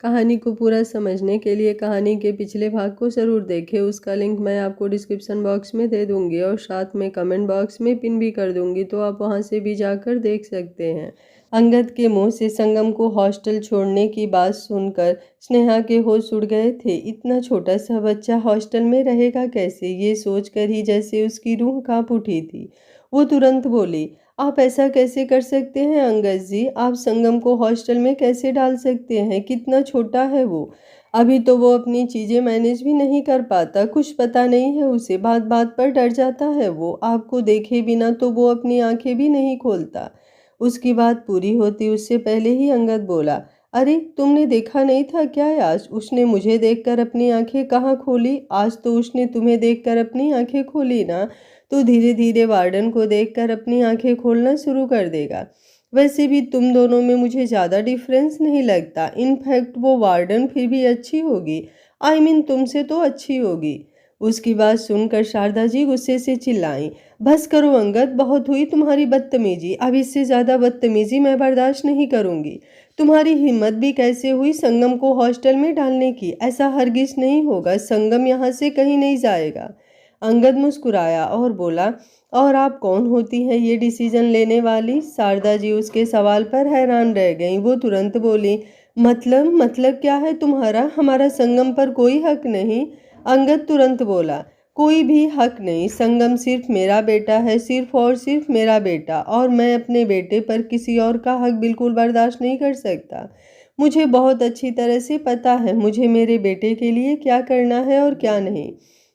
कहानी को पूरा समझने के लिए कहानी के पिछले भाग को ज़रूर देखें। उसका लिंक मैं आपको डिस्क्रिप्शन बॉक्स में दे दूंगी और साथ में कमेंट बॉक्स में पिन भी कर दूंगी, तो आप वहां से भी जाकर देख सकते हैं। अंगद के मुंह से संगम को हॉस्टल छोड़ने की बात सुनकर स्नेहा के होश उड़ गए थे। इतना छोटा सा बच्चा हॉस्टल में रहेगा कैसे, ये सोचकर ही जैसे उसकी रूह कांप उठी थी। वो तुरंत बोली, आप ऐसा कैसे कर सकते हैं अंगद जी? आप संगम को हॉस्टल में कैसे डाल सकते हैं? कितना छोटा है वो। अभी तो वो अपनी चीज़ें मैनेज भी नहीं कर पाता, कुछ पता नहीं है उसे, बात बात पर डर जाता है वो। आपको देखे बिना तो वो अपनी आंखें भी नहीं खोलता। उसकी बात पूरी होती उससे पहले ही अंगद बोला, अरे तुमने देखा नहीं था क्या आज? उसने मुझे देखकर अपनी आंखें कहाँ खोली? आज तो उसने तुम्हें देखकर अपनी आंखें खोली ना, तो धीरे धीरे वार्डन को देखकर अपनी आंखें खोलना शुरू कर देगा। वैसे भी तुम दोनों में मुझे ज़्यादा डिफरेंस नहीं लगता। इनफैक्ट वो वार्डन फिर भी अच्छी होगी, आई मीन तुमसे तो अच्छी होगी। उसकी बात सुनकर शारदा जी गुस्से से चिल्लाई, बस करो अंगद, बहुत हुई तुम्हारी बदतमीजी। अब इससे ज़्यादा बदतमीजी मैं बर्दाश्त नहीं करूँगी। तुम्हारी हिम्मत भी कैसे हुई संगम को हॉस्टल में डालने की? ऐसा हरगिज नहीं होगा, संगम यहाँ से कहीं नहीं जाएगा। अंगद मुस्कुराया और बोला, और आप कौन होती हैं ये डिसीजन लेने वाली? शारदा जी उसके सवाल पर हैरान रह गईं। वो तुरंत बोली, मतलब क्या है तुम्हारा? हमारा संगम पर कोई हक नहीं। अंगद तुरंत बोला, कोई भी हक नहीं, संगम सिर्फ मेरा बेटा है, सिर्फ और सिर्फ मेरा बेटा, और मैं अपने बेटे पर किसी और का हक बिल्कुल बर्दाश्त नहीं कर सकता। मुझे बहुत अच्छी तरह से पता है मुझे मेरे बेटे के लिए क्या करना है और क्या नहीं।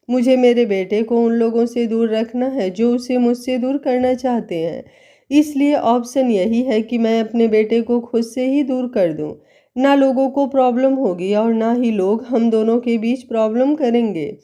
मुझे मेरे बेटे को उन लोगों से दूर रखना है जो उसे मुझसे दूर करना चाहते हैं। इसलिए ऑप्शन यही है कि मैं अपने बेटे को खुद से ही दूर कर दूं। ना लोगों को प्रॉब्लम होगी और ना ही लोग हम दोनों के बीच प्रॉब्लम करेंगे।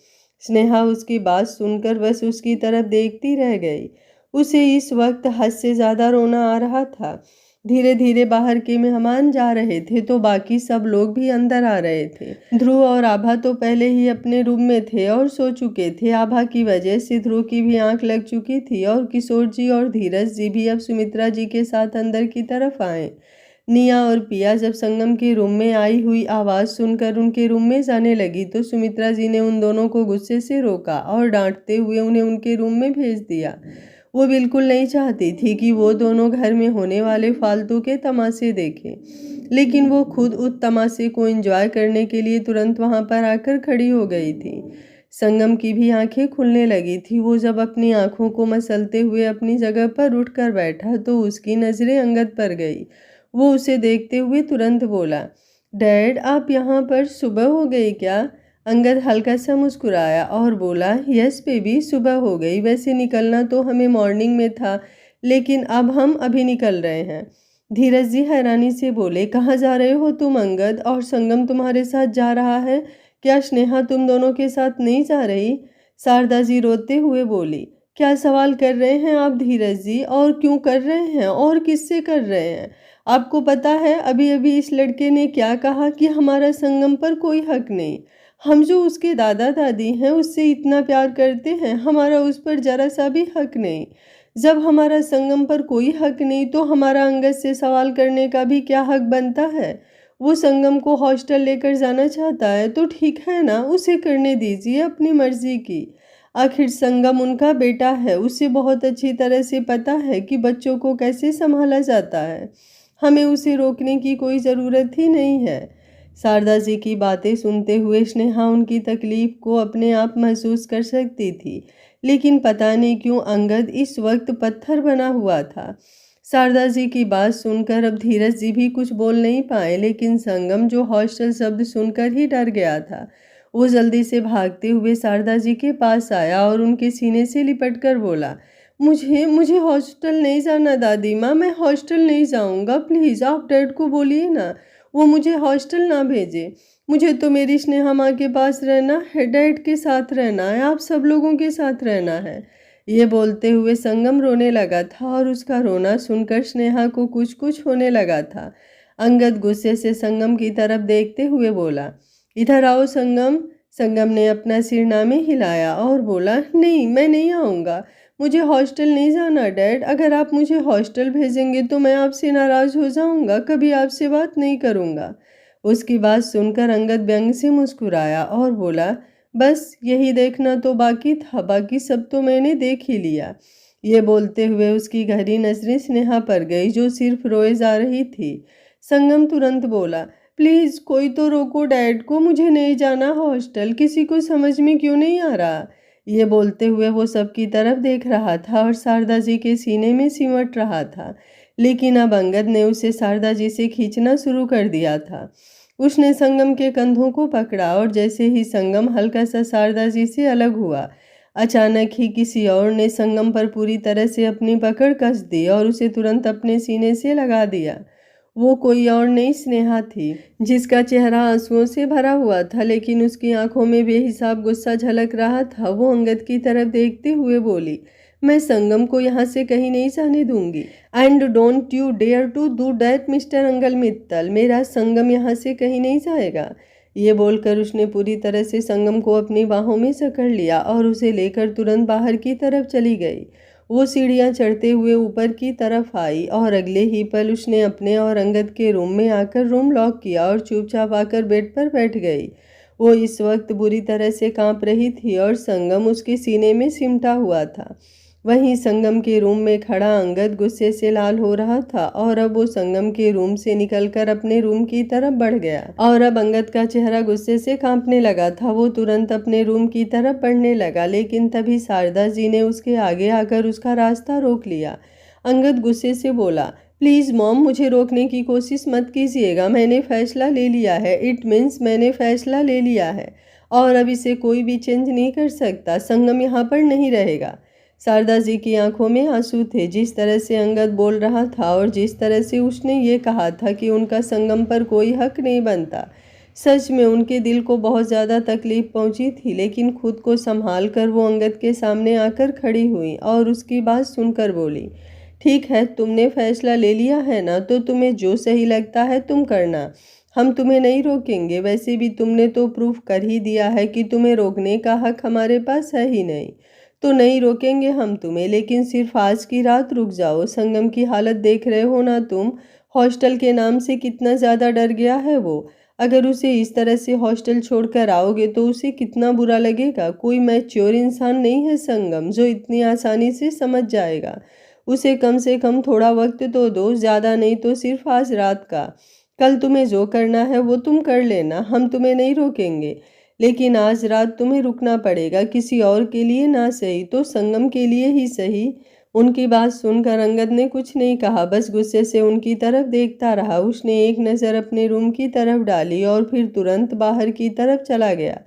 स्नेहा उसकी बात सुनकर बस उसकी तरफ देखती रह गई। उसे इस वक्त हद से ज़्यादा रोना आ रहा था। धीरे धीरे बाहर के मेहमान जा रहे थे तो बाकी सब लोग भी अंदर आ रहे थे। ध्रुव और आभा तो पहले ही अपने रूम में थे और सो चुके थे। आभा की वजह से ध्रुव की भी आंख लग चुकी थी और किशोर जी और धीरज जी भी अब सुमित्रा जी के साथ अंदर की तरफ आए। निया और पिया जब संगम के रूम में आई हुई आवाज़ सुनकर उनके रूम में जाने लगी तो सुमित्रा जी ने उन दोनों को गुस्से से रोका और डांटते हुए उन्हें उनके रूम में भेज दिया। वो बिल्कुल नहीं चाहती थी कि वो दोनों घर में होने वाले फालतू के तमाशे देखें, लेकिन वो खुद उस तमाशे को एंजॉय करने के लिए तुरंत वहां पर आकर खड़ी हो गई थी। संगम की भी आंखें खुलने लगी थी। वो जब अपनी आंखों को मसलते हुए अपनी जगह पर उठकर बैठा तो उसकी नज़रें अंगद पर गई। वो उसे देखते हुए तुरंत बोला, डैड आप यहाँ पर? सुबह हो गई क्या? अंगद हल्का सा मुस्कुराया और बोला, यस बेबी, सुबह हो गई। वैसे निकलना तो हमें मॉर्निंग में था, लेकिन अब हम अभी निकल रहे हैं। धीरज जी हैरानी से बोले, कहाँ जा रहे हो तुम अंगद? और संगम तुम्हारे साथ जा रहा है क्या? स्नेहा तुम दोनों के साथ नहीं जा रही? शारदा जी रोते हुए बोली, क्या सवाल कर रहे हैं आप धीरज जी? और क्यों कर रहे हैं और किससे कर रहे हैं? आपको पता है अभी अभी इस लड़के ने क्या कहा कि हमारा संगम पर कोई हक नहीं। हम जो उसके दादा दादी हैं उससे इतना प्यार करते हैं, हमारा उस पर जरा सा भी हक नहीं। जब हमारा संगम पर कोई हक नहीं तो हमारा अंगद से सवाल करने का भी क्या हक बनता है? वो संगम को हॉस्टल लेकर जाना चाहता है तो ठीक है ना, उसे करने दीजिए अपनी मर्जी की। आखिर संगम उनका बेटा है, उसे बहुत अच्छी तरह से पता है कि बच्चों को कैसे संभाला जाता है। हमें उसे रोकने की कोई ज़रूरत ही नहीं है। शारदा जी की बातें सुनते हुए स्नेहा उनकी तकलीफ को अपने आप महसूस कर सकती थी, लेकिन पता नहीं क्यों अंगद इस वक्त पत्थर बना हुआ था। शारदा जी की बात सुनकर अब धीरज जी भी कुछ बोल नहीं पाए, लेकिन संगम जो हॉस्टल शब्द सुनकर ही डर गया था, वो जल्दी से भागते हुए शारदा जी के पास आया और उनके सीने से लिपट कर बोला, मुझे मुझे हॉस्टल नहीं जाना दादी माँ, मैं हॉस्टल नहीं जाऊँगा। प्लीज़ आप डैड को बोलिए ना, वो मुझे हॉस्टल ना भेजे। मुझे तो मेरी स्नेहा माँ के पास रहना है, डैड के साथ रहना है, आप सब लोगों के साथ रहना है। ये बोलते हुए संगम रोने लगा था और उसका रोना सुनकर स्नेहा को कुछ कुछ होने लगा था। अंगद गुस्से से संगम की तरफ देखते हुए बोला, इधर आओ संगम। संगम ने अपना सिर में हिलाया और बोला, नहीं मैं नहीं आऊँगा, मुझे हॉस्टल नहीं जाना डैड। अगर आप मुझे हॉस्टल भेजेंगे तो मैं आपसे नाराज़ हो जाऊँगा, कभी आपसे बात नहीं करूँगा। उसकी बात सुनकर अंगद व्यंग से मुस्कुराया और बोला, बस यही देखना तो बाकी था, बाकी सब तो मैंने देख ही लिया। ये बोलते हुए उसकी गहरी नजरें स्नेहा पर गई जो सिर्फ रोए जा रही थी। संगम तुरंत बोला, प्लीज कोई तो रोको डैड को, मुझे नहीं जाना हॉस्टल, किसी को समझ में क्यों नहीं आ रहा। ये बोलते हुए वो सबकी तरफ देख रहा था और शारदा जी के सीने में सिमट रहा था, लेकिन अब अंगद ने उसे शारदा जी से खींचना शुरू कर दिया था। उसने संगम के कंधों को पकड़ा और जैसे ही संगम हल्का सा शारदा जी से अलग हुआ, अचानक ही किसी और ने संगम पर पूरी तरह से अपनी पकड़ कस दी और उसे तुरंत अपने सीने से लगा दिया। वो कोई और नहीं, स्नेहा थी, जिसका चेहरा आंसुओं से भरा हुआ था, लेकिन उसकी आंखों में बेहिसाब गुस्सा झलक रहा था। वो अंगद की तरफ देखते हुए बोली, मैं संगम को यहाँ से कहीं नहीं जाने दूंगी। And don't you dare to do that mister अंगल मित्तल, मेरा संगम यहाँ से कहीं नहीं जाएगा। ये बोलकर उसने पूरी तरह से संगम को अपनी बाहों में जकड़ लिया और उसे लेकर तुरंत बाहर की तरफ चली गई। वो सीढ़ियाँ चढ़ते हुए ऊपर की तरफ आई और अगले ही पल उसने अपने और अंगद के रूम में आकर रूम लॉक किया और चुपचाप आकर बेड पर बैठ गई। वो इस वक्त बुरी तरह से कांप रही थी और संगम उसके सीने में सिमटा हुआ था। वहीं संगम के रूम में खड़ा अंगद गुस्से से लाल हो रहा था और अब वो संगम के रूम से निकलकर अपने रूम की तरफ बढ़ गया और अब अंगद का चेहरा गुस्से से कांपने लगा था। वो तुरंत अपने रूम की तरफ बढ़ने लगा, लेकिन तभी शारदा जी ने उसके आगे आकर उसका रास्ता रोक लिया। अंगद गुस्से से बोला, प्लीज मॉम, मुझे रोकने की कोशिश मत कीजिएगा, मैंने फैसला ले लिया है। इट मीन्स मैंने फैसला ले लिया है और अब इसे कोई भी चेंज नहीं कर सकता। संगम यहाँ पर नहीं रहेगा। शारदा जी की आंखों में आंसू थे। जिस तरह से अंगद बोल रहा था और जिस तरह से उसने ये कहा था कि उनका संगम पर कोई हक नहीं बनता, सच में उनके दिल को बहुत ज़्यादा तकलीफ पहुंची थी। लेकिन खुद को संभाल कर वो अंगद के सामने आकर खड़ी हुई और उसकी बात सुनकर बोली, ठीक है, तुमने फैसला ले लिया है ना, तो तुम्हें जो सही लगता है तुम करना, हम तुम्हें नहीं रोकेंगे। वैसे भी तुमने तो प्रूफ कर ही दिया है कि तुम्हें रोकने का हक हमारे पास है ही नहीं, तो नहीं रोकेंगे हम तुम्हें। लेकिन सिर्फ आज की रात रुक जाओ। संगम की हालत देख रहे हो ना तुम, हॉस्टल के नाम से कितना ज़्यादा डर गया है वो। अगर उसे इस तरह से हॉस्टल छोड़कर आओगे तो उसे कितना बुरा लगेगा। कोई मैच्योर इंसान नहीं है संगम जो इतनी आसानी से समझ जाएगा। उसे कम से कम थोड़ा वक्त तो दो, ज़्यादा नहीं तो सिर्फ आज रात का। कल तुम्हें जो करना है वो तुम कर लेना, हम तुम्हें नहीं रोकेंगे, लेकिन आज रात तुम्हें रुकना पड़ेगा, किसी और के लिए ना सही तो संगम के लिए ही सही। उनकी बात सुनकर अंगद ने कुछ नहीं कहा, बस गुस्से से उनकी तरफ देखता रहा। उसने एक नज़र अपने रूम की तरफ डाली और फिर तुरंत बाहर की तरफ चला गया।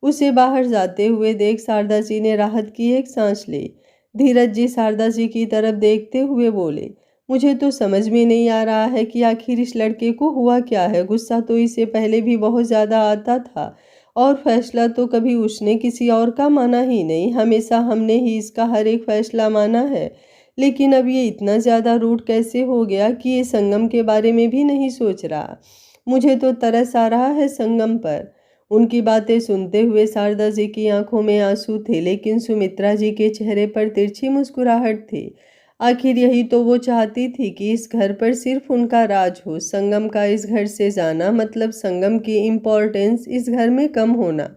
उसे बाहर जाते हुए देख शारदा जी ने राहत की एक सांस ली। धीरज जी शारदा जी की तरफ देखते हुए बोले, मुझे तो समझ में नहीं आ रहा है कि आखिर इस लड़के को हुआ क्या है। गुस्सा तो इसे पहले भी बहुत ज़्यादा आता था और फैसला तो कभी उसने किसी और का माना ही नहीं, हमेशा हमने ही इसका हर एक फैसला माना है। लेकिन अब ये इतना ज़्यादा रूड कैसे हो गया कि ये संगम के बारे में भी नहीं सोच रहा। मुझे तो तरस आ रहा है संगम पर। उनकी बातें सुनते हुए शारदा जी की आंखों में आंसू थे, लेकिन सुमित्रा जी के चेहरे पर तिरछी मुस्कुराहट थी। आखिर यही तो वो चाहती थी कि इस घर पर सिर्फ उनका राज हो। संगम का इस घर से जाना मतलब संगम की इम्पोर्टेंस इस घर में कम होना,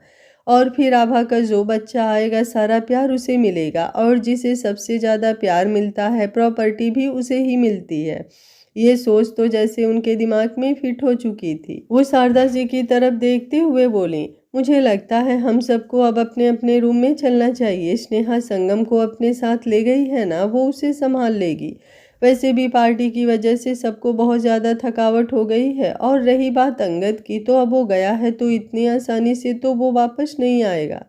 और फिर आभा का जो बच्चा आएगा सारा प्यार उसे मिलेगा, और जिसे सबसे ज़्यादा प्यार मिलता है प्रॉपर्टी भी उसे ही मिलती है। ये सोच तो जैसे उनके दिमाग में फिट हो चुकी थी। वो शारदा जी की तरफ देखते हुए बोली, मुझे लगता है हम सबको अब अपने अपने रूम में चलना चाहिए। स्नेहा संगम को अपने साथ ले गई है ना, वो उसे संभाल लेगी। वैसे भी पार्टी की वजह से सबको बहुत ज़्यादा थकावट हो गई है, और रही बात अंगद की, तो अब वो गया है तो इतनी आसानी से तो वो वापस नहीं आएगा।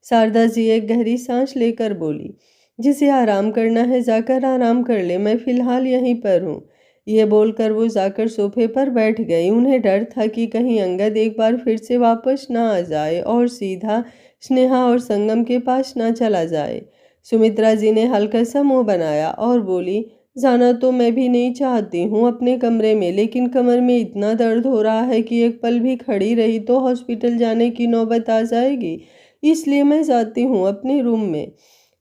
शारदा जी एक गहरी सांस लेकर बोली, जिसे आराम करना है जाकर आराम कर ले, मैं फिलहाल यहीं पर हूँ। ये बोलकर वो जाकर सोफे पर बैठ गई। उन्हें डर था कि कहीं अंगद एक बार फिर से वापस ना आ जाए और सीधा स्नेहा और संगम के पास ना चला जाए। सुमित्रा जी ने हल्का सा मुंह बनाया और बोली, जाना तो मैं भी नहीं चाहती हूँ अपने कमरे में, लेकिन कमर में इतना दर्द हो रहा है कि एक पल भी खड़ी रही तो हॉस्पिटल जाने की नौबत आ जाएगी, इसलिए मैं जाती हूँ अपने रूम में।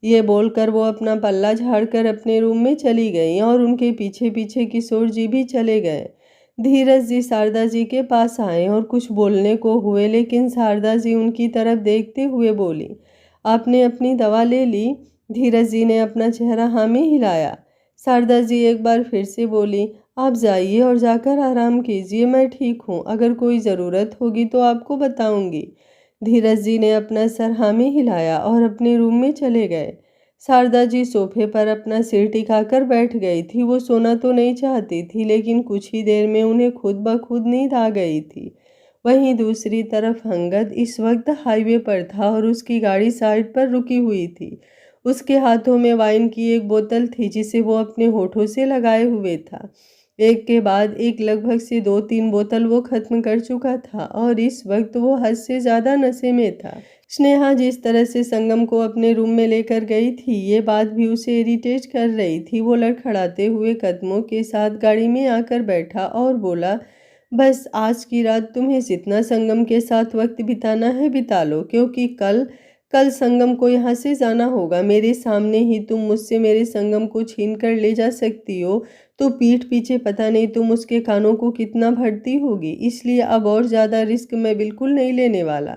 ये बोलकर वो अपना पल्ला झाड़कर अपने रूम में चली गई और उनके पीछे पीछे किशोर जी भी चले गए। धीरज जी शारदा जी के पास आए और कुछ बोलने को हुए, लेकिन शारदा जी उनकी तरफ देखते हुए बोली, आपने अपनी दवा ले ली? धीरज जी ने अपना चेहरा हाँ में हिलाया। शारदा जी एक बार फिर से बोली, आप जाइए और जाकर आराम कीजिए, मैं ठीक हूँ, अगर कोई ज़रूरत होगी तो आपको बताऊंगी। धीरज जी ने अपना सर हाँ में हिलाया और अपने रूम में चले गए। शारदा जी सोफे पर अपना सिर टिकाकर बैठ गई थी। वो सोना तो नहीं चाहती थी, लेकिन कुछ ही देर में उन्हें खुद ब खुद नींद आ गई थी। वहीं दूसरी तरफ अंगद इस वक्त हाईवे पर था और उसकी गाड़ी साइड पर रुकी हुई थी। उसके हाथों में वाइन की एक बोतल थी जिसे वो अपने होठों से लगाए हुए था। एक के बाद एक लगभग से 2-3 बोतल वो खत्म कर चुका था और इस वक्त वो हद से ज़्यादा नशे में था। स्नेहा जिस तरह से संगम को अपने रूम में लेकर गई थी, ये बात भी उसे इरिटेट कर रही थी। वो लड़खड़ाते हुए कदमों के साथ गाड़ी में आकर बैठा और बोला, बस आज की रात तुम्हें जितना संगम के साथ वक्त बिताना है बिता लो, क्योंकि कल कल संगम को यहाँ से जाना होगा। मेरे सामने ही तुम मुझसे मेरे संगम को छीन कर ले जा सकती हो, तो पीठ पीछे पता नहीं तुम उसके कानों को कितना भरती होगी। इसलिए अब और ज़्यादा रिस्क मैं बिल्कुल नहीं लेने वाला।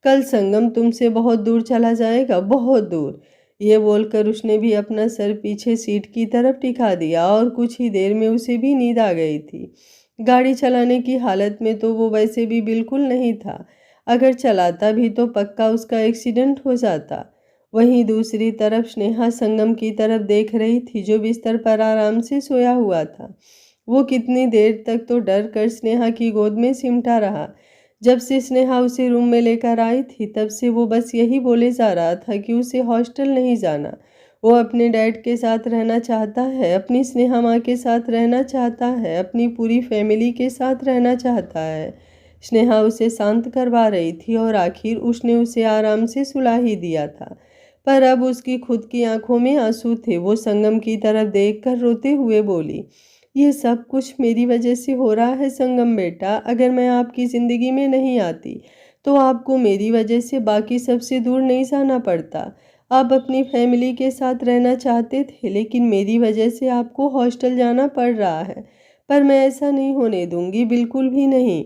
कल संगम तुमसे बहुत दूर चला जाएगा, बहुत दूर। ये बोलकर उसने भी अपना सर पीछे सीट की तरफ टिका दिया और कुछ ही देर में उसे भी नींद आ गई थी। गाड़ी चलाने की हालत में तो वो वैसे भी बिल्कुल नहीं था। अगर चलाता भी तो पक्का उसका एक्सीडेंट हो जाता। वहीं दूसरी तरफ स्नेहा संगम की तरफ देख रही थी, जो बिस्तर पर आराम से सोया हुआ था। वो कितनी देर तक तो डर कर स्नेहा की गोद में सिमटा रहा। जब से स्नेहा उसे रूम में लेकर आई थी, तब से वो बस यही बोले जा रहा था कि उसे हॉस्टल नहीं जाना। वो अपने डैड के साथ रहना चाहता है, अपनी स्नेहा माँ के साथ रहना चाहता है, अपनी पूरी फैमिली के साथ रहना चाहता है। स्नेहा उसे शांत करवा रही थी और आखिर उसने उसे आराम से सुला ही दिया था। पर अब उसकी खुद की आंखों में आंसू थे। वो संगम की तरफ देखकर रोते हुए बोली, ये सब कुछ मेरी वजह से हो रहा है संगम बेटा। अगर मैं आपकी ज़िंदगी में नहीं आती तो आपको मेरी वजह से बाकी सबसे दूर नहीं जाना पड़ता। आप अपनी फैमिली के साथ रहना चाहते थे, लेकिन मेरी वजह से आपको हॉस्टल जाना पड़ रहा है। पर मैं ऐसा नहीं होने दूंगी, बिल्कुल भी नहीं।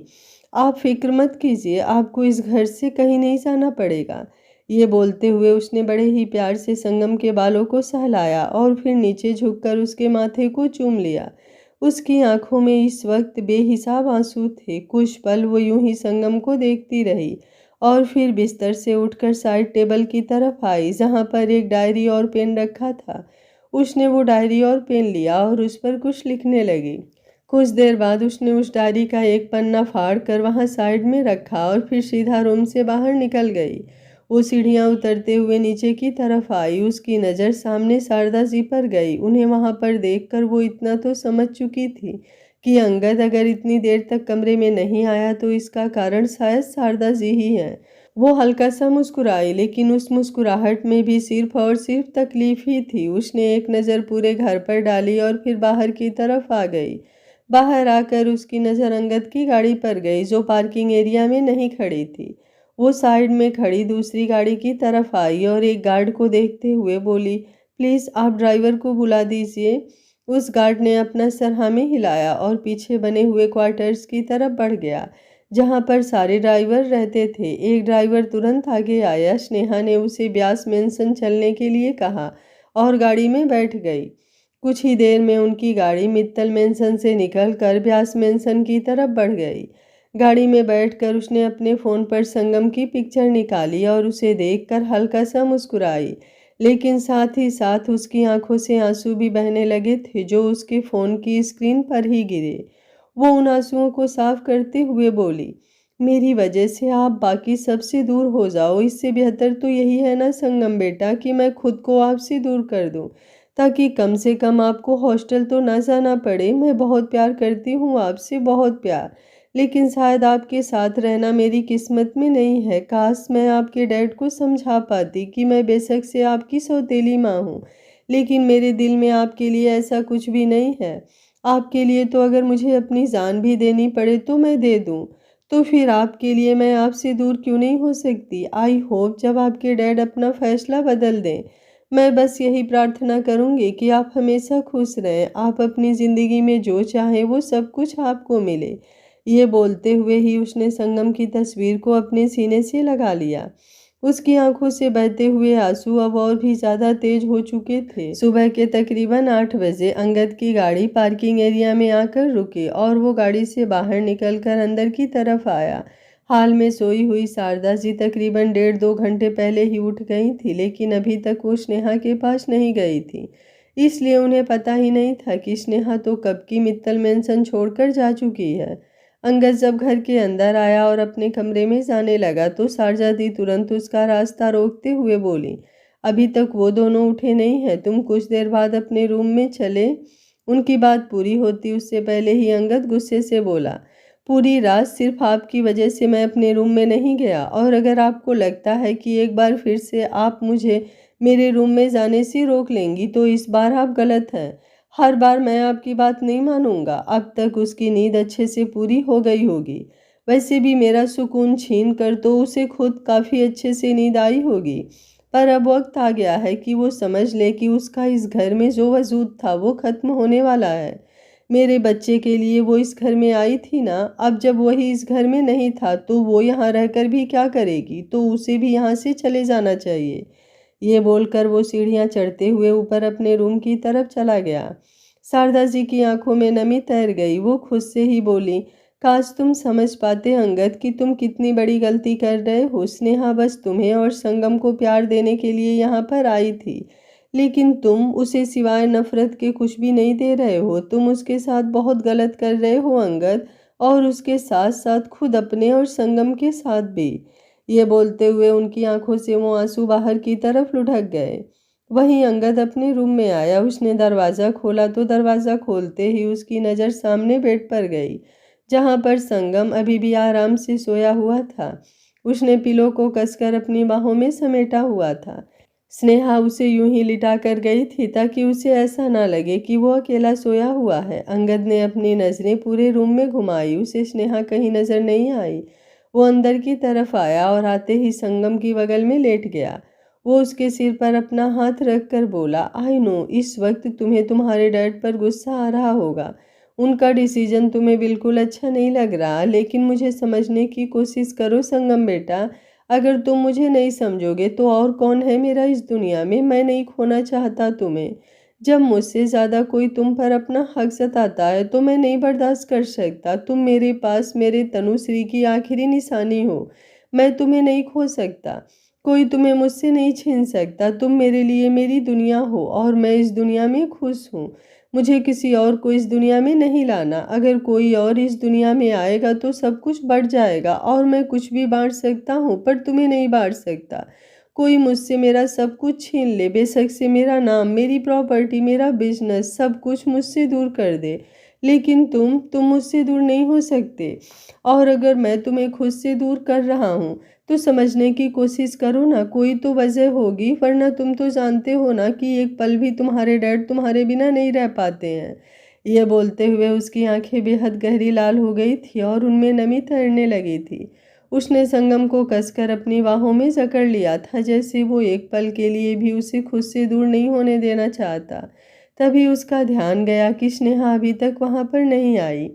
आप फिक्र मत कीजिए, आपको इस घर से कहीं नहीं जाना पड़ेगा। ये बोलते हुए उसने बड़े ही प्यार से संगम के बालों को सहलाया और फिर नीचे झुककर उसके माथे को चूम लिया। उसकी आंखों में इस वक्त बेहिसाब आंसू थे। कुछ पल वो यूं ही संगम को देखती रही और फिर बिस्तर से उठकर साइड टेबल की तरफ आई, जहां पर एक डायरी और पेन रखा था। उसने वो डायरी और पेन लिया और उस पर कुछ लिखने लगी। कुछ देर बाद उसने उस डायरी का एक पन्ना फाड़ कर वहां साइड में रखा और फिर सीधा रूम से बाहर निकल गई। वो सीढ़ियां उतरते हुए नीचे की तरफ आई। उसकी नज़र सामने शारदा जी पर गई। उन्हें वहां पर देखकर वो इतना तो समझ चुकी थी कि अंगद अगर इतनी देर तक कमरे में नहीं आया तो इसका कारण शायद शारदा जी ही है। वो हल्का सा मुस्कुराई, लेकिन उस मुस्कुराहट में भी सिर्फ और सिर्फ तकलीफ ही थी। उसने एक नज़र पूरे घर पर डाली और फिर बाहर की तरफ आ गई। बाहर आकर उसकी नज़र अंगद की गाड़ी पर गई, जो पार्किंग एरिया में नहीं खड़ी थी। वो साइड में खड़ी दूसरी गाड़ी की तरफ आई और एक गार्ड को देखते हुए बोली, प्लीज़ आप ड्राइवर को बुला दीजिए। उस गार्ड ने अपना सर हाँ में हिलाया और पीछे बने हुए क्वार्टर्स की तरफ बढ़ गया, जहाँ पर सारे ड्राइवर रहते थे। एक ड्राइवर तुरंत आगे आया। स्नेहा ने उसे ब्यास मेंशन चलने के लिए कहा और गाड़ी में बैठ गई। कुछ ही देर में उनकी गाड़ी मित्तल मेंशन से निकलकर ब्यास मेंशन की तरफ बढ़ गई। गाड़ी में बैठकर उसने अपने फ़ोन पर संगम की पिक्चर निकाली और उसे देखकर हल्का सा मुस्कुराई, लेकिन साथ ही साथ उसकी आंखों से आंसू भी बहने लगे थे, जो उसके फ़ोन की स्क्रीन पर ही गिरे। वो उन आंसुओं को साफ करते हुए बोली, मेरी वजह से आप बाकी सबसे दूर हो जाओ। इससे बेहतर तो यही है ना संगम बेटा, कि मैं खुद को आपसे दूर कर दूं, ताकि कम से कम आपको हॉस्टल तो ना जाना पड़े। मैं बहुत प्यार करती हूँ आपसे, बहुत प्यार, लेकिन शायद आपके साथ रहना मेरी किस्मत में नहीं है। काश मैं आपके डैड को समझा पाती कि मैं बेशक से आपकी सौतेली माँ हूँ, लेकिन मेरे दिल में आपके लिए ऐसा कुछ भी नहीं है। आपके लिए तो अगर मुझे अपनी जान भी देनी पड़े तो मैं दे दूँ। तो फिर आपके लिए मैं आपसे दूर क्यों नहीं हो सकती? आई होप जब आपके डैड अपना फैसला बदल दें, मैं बस यही प्रार्थना करूंगी कि आप हमेशा खुश रहें, आप अपनी ज़िंदगी में जो चाहें वो सब कुछ आपको मिले। ये बोलते हुए ही उसने संगम की तस्वीर को अपने सीने से लगा लिया। उसकी आंखों से बहते हुए आंसू अब और भी ज्यादा तेज हो चुके थे। सुबह के तकरीबन 8 बजे अंगद की गाड़ी पार्किंग एरिया में आकर रुकी और वो गाड़ी से बाहर निकलकर अंदर की तरफ आया। हाल में सोई हुई शारदा जी तकरीबन 1.5-2 घंटे पहले ही उठ गई थी, लेकिन अभी तक वो स्नेहा के पास नहीं गई थी। इसलिए उन्हें पता ही नहीं था कि स्नेहा तो कब की मित्तल मेंशन छोड़कर जा चुकी है। अंगद जब घर के अंदर आया और अपने कमरे में जाने लगा तो शारजा दी तुरंत उसका रास्ता रोकते हुए बोली, अभी तक वो दोनों उठे नहीं हैं, तुम कुछ देर बाद अपने रूम में चले। उनकी बात पूरी होती उससे पहले ही अंगद गुस्से से बोला, पूरी रात सिर्फ आपकी वजह से मैं अपने रूम में नहीं गया, और अगर आपको लगता है कि एक बार फिर से आप मुझे मेरे रूम में जाने से रोक लेंगी तो इस बार आप गलत हैं। हर बार मैं आपकी बात नहीं मानूंगा। अब तक उसकी नींद अच्छे से पूरी हो गई होगी। वैसे भी मेरा सुकून छीन कर तो उसे खुद काफ़ी अच्छे से नींद आई होगी। पर अब वक्त आ गया है कि वो समझ ले कि उसका इस घर में जो वजूद था वो ख़त्म होने वाला है। मेरे बच्चे के लिए वो इस घर में आई थी ना, अब जब वही इस घर में नहीं था तो वो यहाँ रहकर भी क्या करेगी, तो उसे भी यहाँ से चले जाना चाहिए। ये बोलकर वो सीढ़ियाँ चढ़ते हुए ऊपर अपने रूम की तरफ चला गया। शारदा जी की आंखों में नमी तैर गई। वो खुद से ही बोली, काश तुम समझ पाते अंगद कि तुम कितनी बड़ी गलती कर रहे हो। स्नेहा बस तुम्हें और संगम को प्यार देने के लिए यहाँ पर आई थी, लेकिन तुम उसे सिवाय नफरत के कुछ भी नहीं दे रहे हो। तुम उसके साथ बहुत गलत कर रहे हो अंगद, और उसके साथ साथ खुद अपने और संगम के साथ भी। ये बोलते हुए उनकी आंखों से वो आंसू बाहर की तरफ लुढ़क गए। वहीं अंगद अपने रूम में आया। उसने दरवाज़ा खोला तो दरवाज़ा खोलते ही उसकी नज़र सामने बेड पर गई, जहाँ पर संगम अभी भी आराम से सोया हुआ था। उसने पिलो को कसकर अपनी बाहों में समेटा हुआ था। स्नेहा उसे यूं ही लिटा कर गई थी ताकि उसे ऐसा ना लगे कि वो अकेला सोया हुआ है। अंगद ने अपनी नज़रें पूरे रूम में घुमाई, उसे स्नेहा कहीं नज़र नहीं आई। वो अंदर की तरफ आया और आते ही संगम की बगल में लेट गया। वो उसके सिर पर अपना हाथ रख कर बोला, आई नो इस वक्त तुम्हें तुम्हारे डैड पर गुस्सा आ रहा होगा। उनका डिसीजन तुम्हें बिल्कुल अच्छा नहीं लग रहा, लेकिन मुझे समझने की कोशिश करो संगम बेटा। अगर तुम मुझे नहीं समझोगे तो और कौन है मेरा इस दुनिया में। मैं नहीं खोना चाहता तुम्हें। जब मुझसे ज़्यादा कोई तुम पर अपना हक जताता है तो मैं नहीं बर्दाश्त कर सकता। तुम मेरे पास मेरे तनुश्री की आखिरी निशानी हो। मैं तुम्हें नहीं खो सकता। कोई तुम्हें मुझसे नहीं छीन सकता। तुम मेरे लिए मेरी दुनिया हो और मैं इस दुनिया में खुश हूँ। मुझे किसी और को इस दुनिया में नहीं लाना। अगर कोई और इस दुनिया में आएगा तो सब कुछ बढ़ जाएगा और मैं कुछ भी बांट सकता हूँ, पर तुम्हें नहीं बांट सकता। कोई मुझसे मेरा सब कुछ छीन ले, बेशक से मेरा नाम, मेरी प्रॉपर्टी, मेरा बिजनेस, सब कुछ मुझसे दूर कर दे, लेकिन तुम मुझसे दूर नहीं हो सकते। और अगर मैं तुम्हें खुद से दूर कर रहा हूँ तो समझने की कोशिश करो ना, कोई तो वजह होगी, वरना तुम तो जानते हो ना कि एक पल भी तुम्हारे डैड तुम्हारे बिना नहीं रह पाते हैं। यह बोलते हुए उसकी आंखें बेहद गहरी लाल हो गई थी और उनमें नमी तैरने लगी थी। उसने संगम को कसकर अपनी बाहों में जकड़ लिया था, जैसे वो एक पल के लिए भी उसे खुद से दूर नहीं होने देना चाहता। तभी उसका ध्यान गया कि स्नेहा अभी तक वहां पर नहीं आई।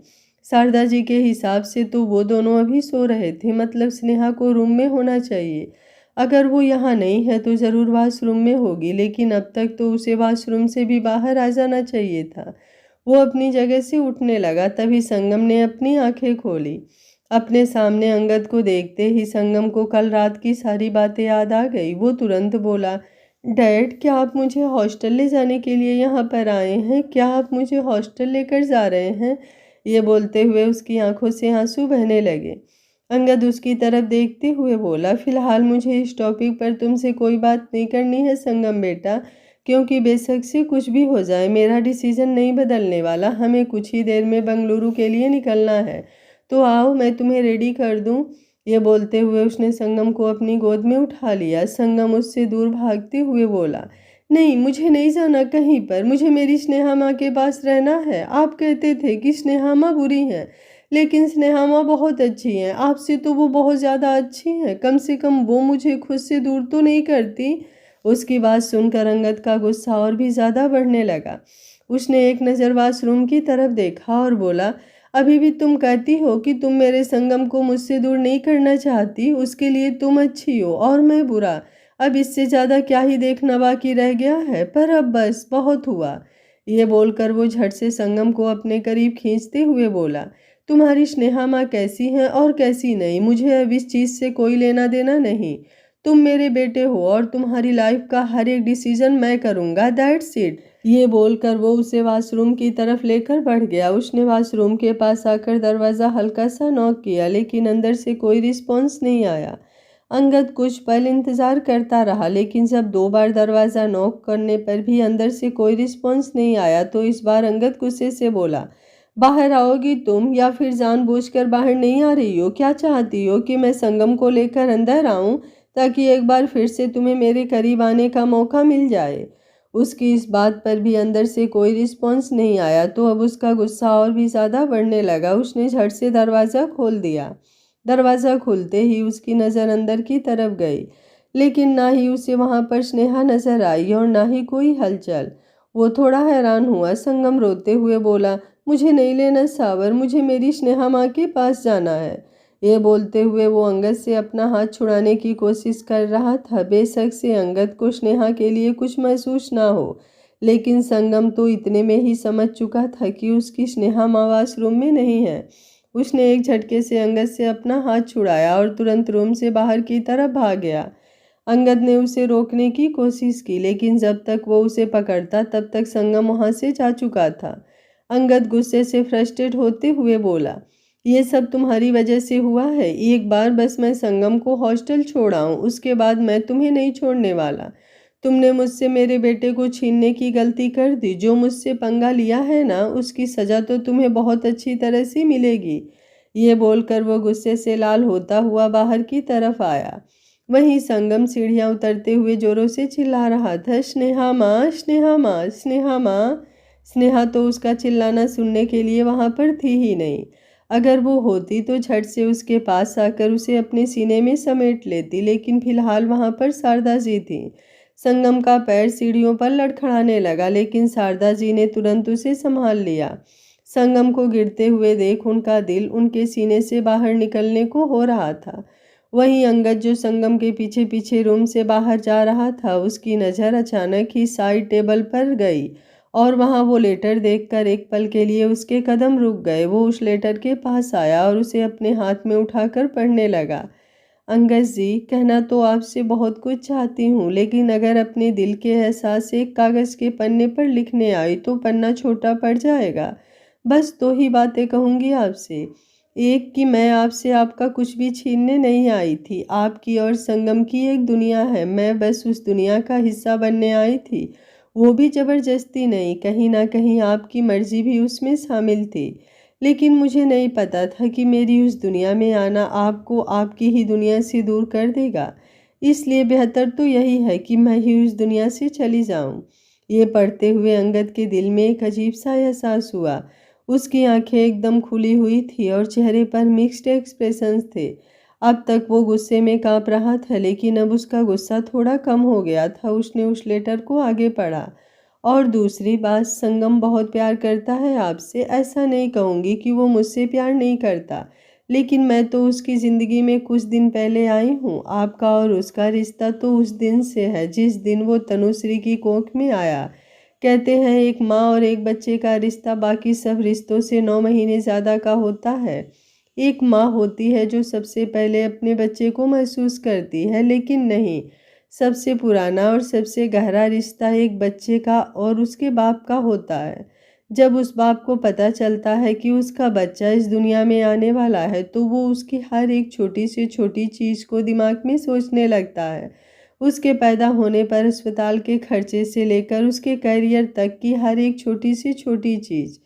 शारदा जी के हिसाब से तो वो दोनों अभी सो रहे थे, मतलब स्नेहा को रूम में होना चाहिए। अगर वो यहाँ नहीं है तो ज़रूर वॉशरूम में होगी, लेकिन अब तक तो उसे वॉशरूम से भी बाहर आ जाना चाहिए था। वो अपनी जगह से उठने लगा, तभी संगम ने अपनी आंखें खोली। अपने सामने अंगद को देखते ही संगम को कल रात की सारी बातें याद आ गई। वो तुरंत बोला, डैड क्या आप मुझे हॉस्टल ले जाने के लिए यहाँ पर आए हैं? क्या आप मुझे हॉस्टल लेकर जा रहे हैं? ये बोलते हुए उसकी आंखों से आंसू बहने लगे। अंगद उसकी तरफ देखते हुए बोला, फिलहाल मुझे इस टॉपिक पर तुमसे कोई बात नहीं करनी है संगम बेटा, क्योंकि बेशक से कुछ भी हो जाए मेरा डिसीजन नहीं बदलने वाला। हमें कुछ ही देर में बेंगलुरु के लिए निकलना है, तो आओ मैं तुम्हें रेडी कर दूं। ये बोलते हुए उसने संगम को अपनी गोद में उठा लिया। संगम उससे दूर भागते हुए बोला, नहीं मुझे नहीं जाना कहीं पर, मुझे मेरी स्नेहा माँ के पास रहना है। आप कहते थे कि स्नेहा माँ बुरी हैं, लेकिन स्नेहा माँ बहुत अच्छी हैं। आपसे तो वो बहुत ज़्यादा अच्छी हैं। कम से कम वो मुझे खुद से दूर तो नहीं करती। उसकी बात सुनकर अंगद का गुस्सा और भी ज़्यादा बढ़ने लगा। उसने एक नज़र वाशरूम की तरफ देखा और बोला, अभी भी तुम कहती हो कि तुम मेरे संगम को मुझसे दूर नहीं करना चाहती, उसके लिए तुम अच्छी हो और मैं बुरा। अब इससे ज़्यादा क्या ही देखना बाकी रह गया है, पर अब बस बहुत हुआ। ये बोलकर वो झट से संगम को अपने करीब खींचते हुए बोला, तुम्हारी स्नेहा माँ कैसी हैं और कैसी नहीं, मुझे अब इस चीज़ से कोई लेना देना नहीं। तुम मेरे बेटे हो और तुम्हारी लाइफ का हर एक डिसीजन मैं करूँगा, दैट्स इट। ये बोलकर वो उसे वॉशरूम की तरफ लेकर बढ़ गया। उसने वॉशरूम के पास आकर दरवाज़ा हल्का सा नॉक किया, लेकिन अंदर से कोई रिस्पॉन्स नहीं आया। अंगद कुछ पल इंतज़ार करता रहा, लेकिन जब 2 बार दरवाज़ा नॉक करने पर भी अंदर से कोई रिस्पॉन्स नहीं आया तो इस बार अंगद गुस्से से बोला, बाहर आओगी तुम या फिर जानबूझकर बाहर नहीं आ रही हो? क्या चाहती हो कि मैं संगम को लेकर अंदर आऊं ताकि एक बार फिर से तुम्हें मेरे करीब आने का मौका मिल जाए? उसकी इस बात पर भी अंदर से कोई रिस्पॉन्स नहीं आया तो अब उसका गुस्सा और भी ज़्यादा बढ़ने लगा। उसने झट से दरवाज़ा खोल दिया। दरवाज़ा खुलते ही उसकी नज़र अंदर की तरफ गई, लेकिन ना ही उसे वहाँ पर स्नेहा नज़र आई और ना ही कोई हलचल। वो थोड़ा हैरान हुआ। संगम रोते हुए बोला, मुझे नहीं लेना सावर, मुझे मेरी स्नेहा माँ के पास जाना है। ये बोलते हुए वो अंगद से अपना हाथ छुड़ाने की कोशिश कर रहा था। बेशक से अंगद को स्नेहा के लिए कुछ महसूस ना हो, लेकिन संगम तो इतने में ही समझ चुका था कि उसकी स्नेहा माँ वॉशरूम में नहीं है। उसने एक झटके से अंगद से अपना हाथ छुड़ाया और तुरंत रूम से बाहर की तरफ भाग गया। अंगद ने उसे रोकने की कोशिश की, लेकिन जब तक वो उसे पकड़ता तब तक संगम वहां से जा चुका था। अंगद गुस्से से फ्रस्ट्रेट होते हुए बोला, ये सब तुम्हारी वजह से हुआ है। एक बार बस मैं संगम को हॉस्टल छोड़ाऊं, उसके बाद मैं तुम्हें नहीं छोड़ने वाला। तुमने मुझसे मेरे बेटे को छीनने की गलती कर दी। जो मुझसे पंगा लिया है ना, उसकी सज़ा तो तुम्हें बहुत अच्छी तरह से मिलेगी। ये बोलकर वो गुस्से से लाल होता हुआ बाहर की तरफ आया। वहीं संगम सीढ़ियां उतरते हुए जोरों से चिल्ला रहा था, स्नेहा माँ, स्नेहा माँ, स्नेहा माँ। स्नेहा तो उसका चिल्लाना सुनने के लिए वहां पर थी ही नहीं। अगर वो होती तो झट से उसके पास आकर उसे अपने सीने में समेट लेती, लेकिन फिलहाल वहां पर शारदा जी थी। संगम का पैर सीढ़ियों पर लड़खड़ाने लगा, लेकिन शारदा जी ने तुरंत उसे संभाल लिया। संगम को गिरते हुए देख उनका दिल उनके सीने से बाहर निकलने को हो रहा था। वहीं अंगद जो संगम के पीछे पीछे रूम से बाहर जा रहा था, उसकी नज़र अचानक ही साइड टेबल पर गई और वहां वो लेटर देखकर एक पल के लिए उसके कदम रुक गए। वो उस लेटर के पास आया और उसे अपने हाथ में उठाकर पढ़ने लगा। अंगद जी, कहना तो आपसे बहुत कुछ चाहती हूँ, लेकिन अगर अपने दिल के एहसास एक कागज़ के पन्ने पर लिखने आई तो पन्ना छोटा पड़ जाएगा। बस 2 ही बातें कहूँगी आपसे। एक कि मैं आपसे आपका कुछ भी छीनने नहीं आई थी। आपकी और संगम की एक दुनिया है, मैं बस उस दुनिया का हिस्सा बनने आई थी। वो भी ज़बरदस्ती नहीं, कहीं ना कहीं आपकी मर्जी भी उसमें शामिल थी। लेकिन मुझे नहीं पता था कि मेरी उस दुनिया में आना आपको आपकी ही दुनिया से दूर कर देगा। इसलिए बेहतर तो यही है कि मैं ही उस दुनिया से चली जाऊं। ये पढ़ते हुए अंगद के दिल में एक अजीब सा एहसास हुआ। उसकी आंखें एकदम खुली हुई थी और चेहरे पर मिक्स्ड एक्सप्रेशंस थे। अब तक वो गुस्से में कांप रहा था, लेकिन अब उसका गुस्सा थोड़ा कम हो गया था। उसने उस लेटर को आगे पढ़ा। और दूसरी बात, संगम बहुत प्यार करता है आपसे। ऐसा नहीं कहूँगी कि वो मुझसे प्यार नहीं करता, लेकिन मैं तो उसकी ज़िंदगी में कुछ दिन पहले आई हूँ। आपका और उसका रिश्ता तो उस दिन से है जिस दिन वो तनुश्री की कोख में आया। कहते हैं एक माँ और एक बच्चे का रिश्ता बाकी सब रिश्तों से 9 महीने ज़्यादा का होता है। एक माँ होती है जो सबसे पहले अपने बच्चे को महसूस करती है, लेकिन नहीं, सबसे पुराना और सबसे गहरा रिश्ता एक बच्चे का और उसके बाप का होता है। जब उस बाप को पता चलता है कि उसका बच्चा इस दुनिया में आने वाला है तो वो उसकी हर एक छोटी से छोटी चीज़ को दिमाग में सोचने लगता है। उसके पैदा होने पर अस्पताल के खर्चे से लेकर उसके करियर तक की हर एक छोटी से छोटी चीज़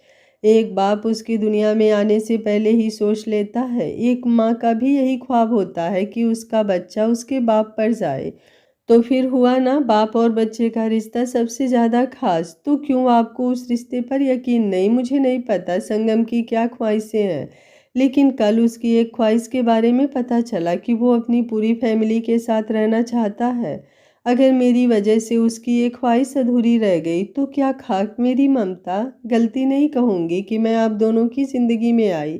एक बाप उसकी दुनिया में आने से पहले ही सोच लेता है। एक माँ का भी यही ख्वाब होता है कि उसका बच्चा उसके बाप पर जाए। तो फिर हुआ ना बाप और बच्चे का रिश्ता सबसे ज़्यादा खास। तो क्यों आपको उस रिश्ते पर यकीन नहीं? मुझे नहीं पता संगम की क्या ख्वाहिशें हैं, लेकिन कल उसकी एक ख्वाहिश के बारे में पता चला कि वो अपनी पूरी फैमिली के साथ रहना चाहता है। अगर मेरी वजह से उसकी एक ख्वाहिश अधूरी रह गई तो क्या खाक मेरी ममता। गलती नहीं कहूँगी कि मैं आप दोनों की ज़िंदगी में आई,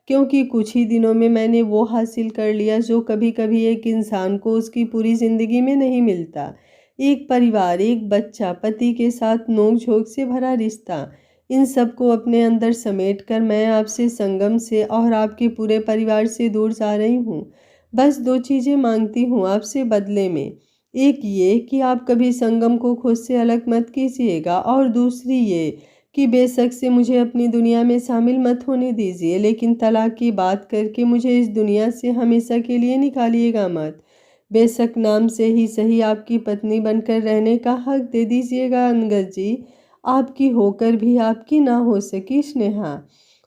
क्योंकि कुछ ही दिनों में मैंने वो हासिल कर लिया जो कभी कभी एक इंसान को उसकी पूरी ज़िंदगी में नहीं मिलता। एक परिवार, एक बच्चा, पति के साथ नोक झोंक से भरा रिश्ता, इन सब को अपने अंदर समेट कर मैं आपसे, संगम से और आपके पूरे परिवार से दूर जा रही हूँ। बस दो चीज़ें मांगती हूँ आपसे बदले में। एक ये कि आप कभी संगम को खुद से अलग मत कीजिएगा, और दूसरी ये कि बेशक से मुझे अपनी दुनिया में शामिल मत होने दीजिए, लेकिन तलाक की बात करके मुझे इस दुनिया से हमेशा के लिए निकालिएगा मत। बेशक नाम से ही सही आपकी पत्नी बनकर रहने का हक दे दीजिएगा अंगद जी। आपकी होकर भी आपकी ना हो सकी स्नेहा।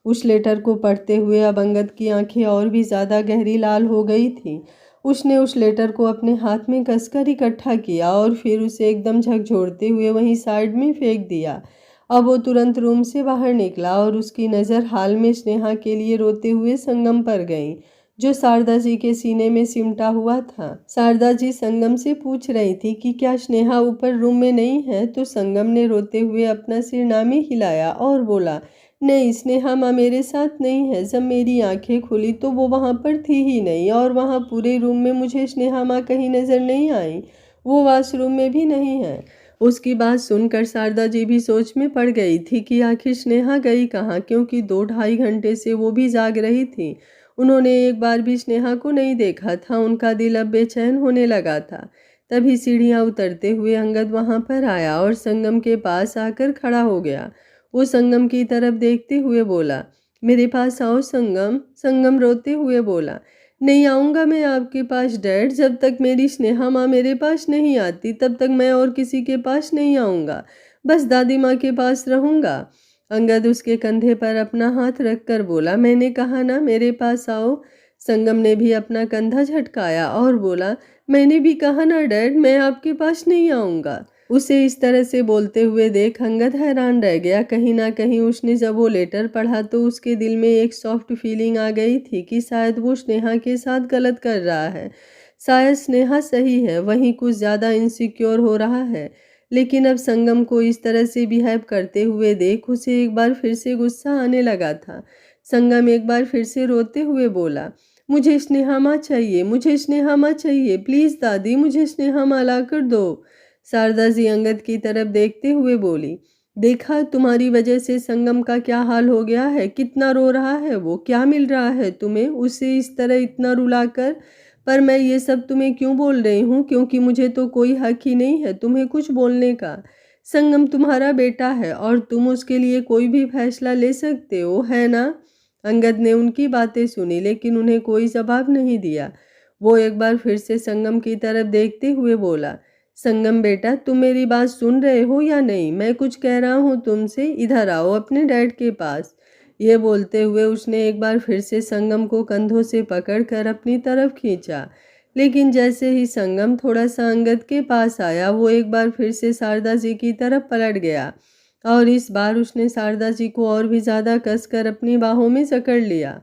उस लेटर को पढ़ते हुए अब अंगद की आंखें और भी ज़्यादा गहरी लाल हो गई थीं। उसने उस लेटर को अपने हाथ में कसकर इकट्ठा किया और फिर उसे एकदम झकझोरते हुए वहीं साइड में फेंक दिया। अब वो तुरंत रूम से बाहर निकला और उसकी नज़र हाल में स्नेहा के लिए रोते हुए संगम पर गई, जो शारदा जी के सीने में सिमटा हुआ था। शारदा जी संगम से पूछ रही थी कि क्या स्नेहा ऊपर रूम में नहीं है, तो संगम ने रोते हुए अपना सिर नामी हिलाया और बोला, नहीं, स्नेहा माँ मेरे साथ नहीं है। जब मेरी आंखें खुली तो वो वहाँ पर थी ही नहीं, और वहाँ पूरे रूम में मुझे स्नेहा माँ कहीं नजर नहीं आई। वो वॉशरूम में भी नहीं है। उसकी बात सुनकर शारदा जी भी सोच में पड़ गई थी कि आखिर स्नेहा गई कहाँ, क्योंकि 2-2.5 घंटे से वो भी जाग रही थी। उन्होंने एक बार भी स्नेहा को नहीं देखा था। उनका दिल अब बेचैन होने लगा था। तभी सीढ़ियाँ उतरते हुए अंगद वहाँ पर आया और संगम के पास आकर खड़ा हो गया। वो संगम की तरफ देखते हुए बोला, मेरे पास आओ संगम। संगम रोते हुए बोला, नहीं आऊँगा मैं आपके पास डैड। जब तक मेरी स्नेहा माँ मेरे पास नहीं आती तब तक मैं और किसी के पास नहीं आऊँगा। बस दादी माँ के पास रहूँगा। अंगद उसके कंधे पर अपना हाथ रखकर बोला, मैंने कहा ना मेरे पास आओ। संगम ने भी अपना कंधा झटकाया और बोला, मैंने भी कहा ना डैड, मैं आपके पास नहीं आऊँगा। उसे इस तरह से बोलते हुए देख अंगद हैरान रह गया। कहीं ना कहीं उसने जब वो लेटर पढ़ा तो उसके दिल में एक सॉफ्ट फीलिंग आ गई थी कि शायद वो स्नेहा के साथ गलत कर रहा है। शायद स्नेहा सही है, वहीं कुछ ज़्यादा इनसिक्योर हो रहा है। लेकिन अब संगम को इस तरह से बिहेव करते हुए देख उसे एक बार फिर से गुस्सा आने लगा था। संगम एक बार फिर से रोते हुए बोला, मुझे स्नेहा माँ चाहिए, मुझे स्नेहा माँ चाहिए, प्लीज़ दादी मुझे स्नेहा माँ ला कर दो। शारदा जी अंगद की तरफ देखते हुए बोली, देखा तुम्हारी वजह से संगम का क्या हाल हो गया है, कितना रो रहा है वो, क्या मिल रहा है तुम्हें उसे इस तरह इतना रुलाकर। पर मैं ये सब तुम्हें क्यों बोल रही हूँ, क्योंकि मुझे तो कोई हक ही नहीं है तुम्हें कुछ बोलने का। संगम तुम्हारा बेटा है और तुम उसके लिए कोई भी फैसला ले सकते हो, है ना। अंगद ने उनकी बातें सुनी लेकिन उन्हें कोई जवाब नहीं दिया। वो एक बार फिर से संगम की तरफ देखते हुए बोला, संगम बेटा तुम मेरी बात सुन रहे हो या नहीं, मैं कुछ कह रहा हूँ तुमसे, इधर आओ अपने डैड के पास। ये बोलते हुए उसने एक बार फिर से संगम को कंधों से पकड़कर अपनी तरफ खींचा। लेकिन जैसे ही संगम थोड़ा सा अंगद के पास आया वो एक बार फिर से शारदा जी की तरफ पलट गया, और इस बार उसने शारदा जी को और भी ज़्यादा कसकर अपनी बाहों में जकड़ लिया।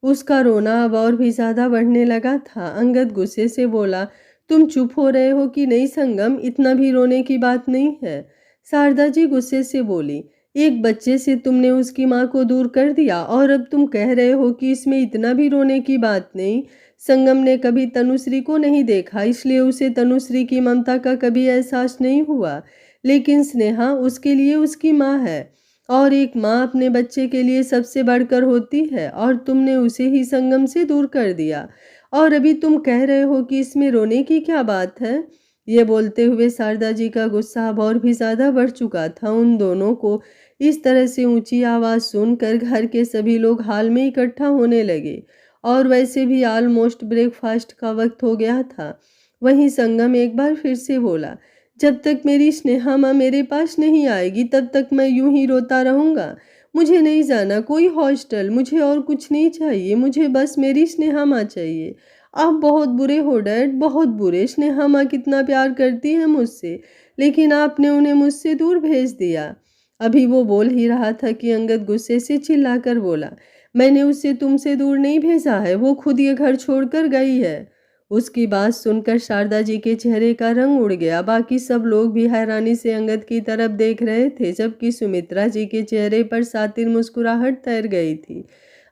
उसका रोना अब और भी ज़्यादा बढ़ने लगा था। अंगद गुस्से से बोला, तुम चुप हो रहे हो कि नहीं संगम, इतना भी रोने की बात नहीं है। शारदा जी गुस्से से बोली, एक बच्चे से तुमने उसकी माँ को दूर कर दिया और अब तुम कह रहे हो कि इसमें इतना भी रोने की बात नहीं। संगम ने कभी तनुश्री को नहीं देखा, इसलिए उसे तनुश्री की ममता का कभी एहसास नहीं हुआ। लेकिन स्नेहा उसके लिए उसकी माँ है, और एक माँ अपने बच्चे के लिए सबसे बढ़कर होती है, और तुमने उसे ही संगम से दूर कर दिया। और अभी तुम कह रहे हो कि इसमें रोने की क्या बात है। ये बोलते हुए शारदा जी का गुस्सा अब और भी ज़्यादा बढ़ चुका था। उन दोनों को इस तरह से ऊंची आवाज़ सुनकर घर के सभी लोग हाल में इकट्ठा होने लगे, और वैसे भी ऑलमोस्ट ब्रेकफास्ट का वक्त हो गया था। वहीं संगम एक बार फिर से बोला, जब तक मेरी स्नेहा माँ मेरे पास नहीं आएगी तब तक मैं यूं ही रोता रहूँगा। मुझे नहीं जाना कोई हॉस्टल, मुझे और कुछ नहीं चाहिए, मुझे बस मेरी स्नेहा माँ चाहिए। आप बहुत बुरे हो डैड, बहुत बुरे। स्नेहा माँ कितना प्यार करती है मुझसे, लेकिन आपने उन्हें मुझसे दूर भेज दिया। अभी वो बोल ही रहा था कि अंगद गुस्से से चिल्लाकर बोला, मैंने उसे तुमसे दूर नहीं भेजा है, वो खुद ये घर छोड़कर गई है। उसकी बात सुनकर शारदा जी के चेहरे का रंग उड़ गया। बाकी सब लोग भी हैरानी से अंगद की तरफ देख रहे थे, जबकि सुमित्रा जी के चेहरे पर सातिर मुस्कुराहट तैर गई थी।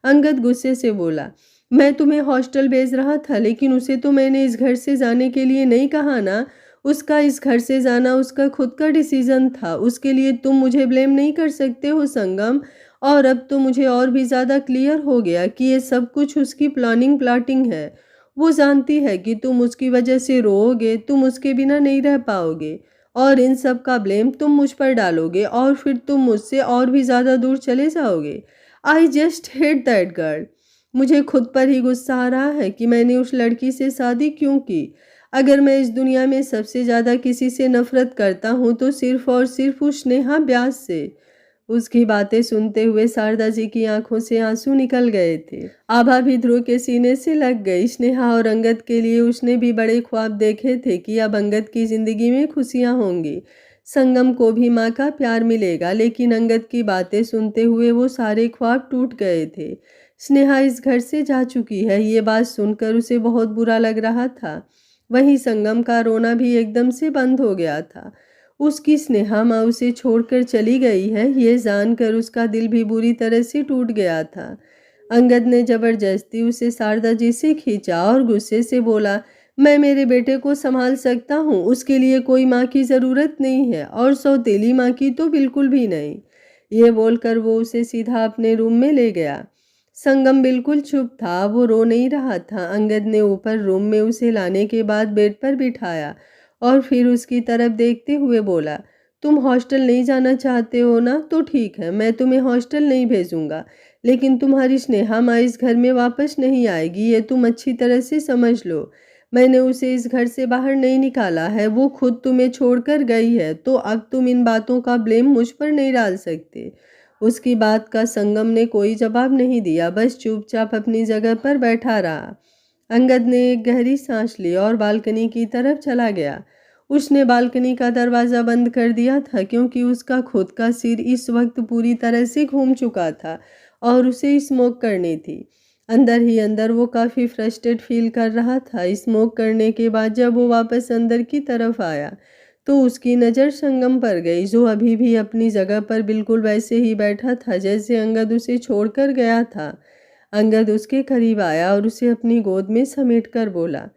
अंगद गुस्से से बोला, मैं तुम्हें हॉस्टल भेज रहा था, लेकिन उसे तो मैंने इस घर से जाने के लिए नहीं कहा ना। उसका इस घर से जाना उसका खुद का डिसीजन था। उसके लिए तुम मुझे ब्लेम नहीं कर सकते हो संगम। और अब तो मुझे और भी ज़्यादा क्लियर हो गया कि ये सब कुछ उसकी प्लाटिंग है। वो जानती है कि तुम उसकी वजह से रोओगे, तुम उसके बिना नहीं रह पाओगे, और इन सब का ब्लेम तुम मुझ पर डालोगे और फिर तुम मुझसे और भी ज़्यादा दूर चले जाओगे। I just hate that girl. मुझे खुद पर ही गुस्सा आ रहा है कि मैंने उस लड़की से शादी क्यों की। अगर मैं इस दुनिया में सबसे ज़्यादा किसी से नफरत करता हूँ तो सिर्फ और सिर्फ उस स्नेहा व्यास से। उसकी बातें सुनते हुए शारदा जी की आंखों से आंसू निकल गए थे। आभा भी ध्रुव के सीने से लग गई। स्नेहा और अंगद के लिए उसने भी बड़े ख्वाब देखे थे कि अब अंगद की जिंदगी में खुशियां होंगी, संगम को भी माँ का प्यार मिलेगा। लेकिन अंगद की बातें सुनते हुए वो सारे ख्वाब टूट गए थे। स्नेहा इस घर से जा चुकी है, ये बात सुनकर उसे बहुत बुरा लग रहा था। वहीं संगम का रोना भी एकदम से बंद हो गया था। उसकी स्नेहा माँ उसे छोड़कर चली गई है, ये जानकर उसका दिल भी बुरी तरह से टूट गया था। अंगद ने जबरदस्ती उसे शारदा जी से खींचा और गुस्से से बोला, मैं मेरे बेटे को संभाल सकता हूँ, उसके लिए कोई माँ की ज़रूरत नहीं है, और सौतेली माँ की तो बिल्कुल भी नहीं। ये बोलकर वो उसे सीधा अपने रूम में ले गया। संगम बिल्कुल चुप था, वो रो नहीं रहा था। अंगद ने ऊपर रूम में उसे लाने के बाद बेड पर बिठाया और फिर उसकी तरफ देखते हुए बोला, तुम हॉस्टल नहीं जाना चाहते हो ना, तो ठीक है, मैं तुम्हें हॉस्टल नहीं भेजूंगा। लेकिन तुम्हारी स्नेहा माँ इस घर में वापस नहीं आएगी, ये तुम अच्छी तरह से समझ लो। मैंने उसे इस घर से बाहर नहीं निकाला है, वो खुद तुम्हें छोड़कर गई है, तो अब तुम इन बातों का ब्लेम मुझ पर नहीं डाल सकते। उसकी बात का संगम ने कोई जवाब नहीं दिया, बस चुपचाप अपनी जगह पर बैठा रहा। अंगद ने एक गहरी सांस ली और बालकनी की तरफ चला गया। उसने बालकनी का दरवाज़ा बंद कर दिया था, क्योंकि उसका खुद का सिर इस वक्त पूरी तरह से घूम चुका था और उसे स्मोक करनी थी। अंदर ही अंदर वो काफ़ी फ्रस्ट्रेट फील कर रहा था। स्मोक करने के बाद जब वो वापस अंदर की तरफ आया तो उसकी नज़र संगम पर गई, जो अभी भी अपनी जगह पर बिल्कुल वैसे ही बैठा था जैसे अंगद उसे छोड़कर गया था। अंगद उसके करीब आया और उसे अपनी गोद में समेटकर बोला,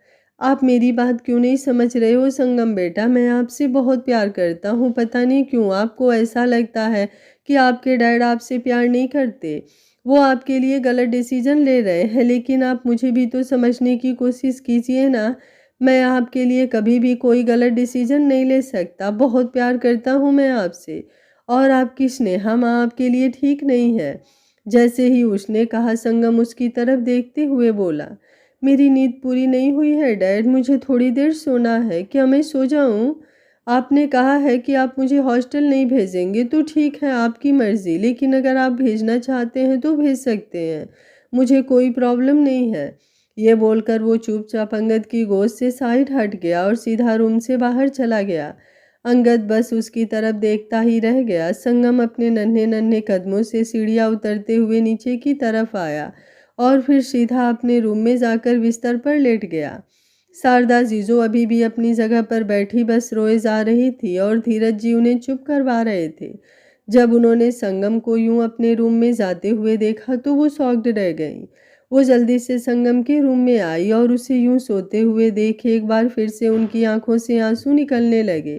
आप मेरी बात क्यों नहीं समझ रहे हो संगम बेटा, मैं आपसे बहुत प्यार करता हूँ। पता नहीं क्यों आपको ऐसा लगता है कि आपके डैड आपसे प्यार नहीं करते, वो आपके लिए गलत डिसीजन ले रहे हैं। लेकिन आप मुझे भी तो समझने की कोशिश कीजिए ना। मैं आपके लिए कभी भी कोई गलत डिसीजन नहीं ले सकता। बहुत प्यार करता हूँ मैं आपसे, और आपकी स्नेहा माँ आपके लिए ठीक नहीं है। जैसे ही उसने कहा, संगम उसकी तरफ देखते हुए बोला, मेरी नींद पूरी नहीं हुई है डैड, मुझे थोड़ी देर सोना है, क्या मैं सो जाऊं? आपने कहा है कि आप मुझे हॉस्टल नहीं भेजेंगे, तो ठीक है, आपकी मर्जी, लेकिन अगर आप भेजना चाहते हैं तो भेज सकते हैं, मुझे कोई प्रॉब्लम नहीं है। ये बोलकर वो चुपचाप अंगद की गोद से साइड हट गया और सीधा रूम से बाहर चला गया। अंगद बस उसकी तरफ देखता ही रह गया। संगम अपने नन्हे नन्हे कदमों से सीढ़ियाँ उतरते हुए नीचे की तरफ आया और फिर सीधा अपने रूम में जाकर बिस्तर पर लेट गया। शारदा जीजो अभी भी अपनी जगह पर बैठी बस रोए जा रही थी और धीरज जी उन्हें चुप करवा रहे थे। जब उन्होंने संगम को यूं अपने रूम में जाते हुए देखा तो वो शॉक्ड रह गईं। वो जल्दी से संगम के रूम में आई और उसे यूं सोते हुए देख एक बार फिर से उनकी आंखों से आंसू निकलने लगे।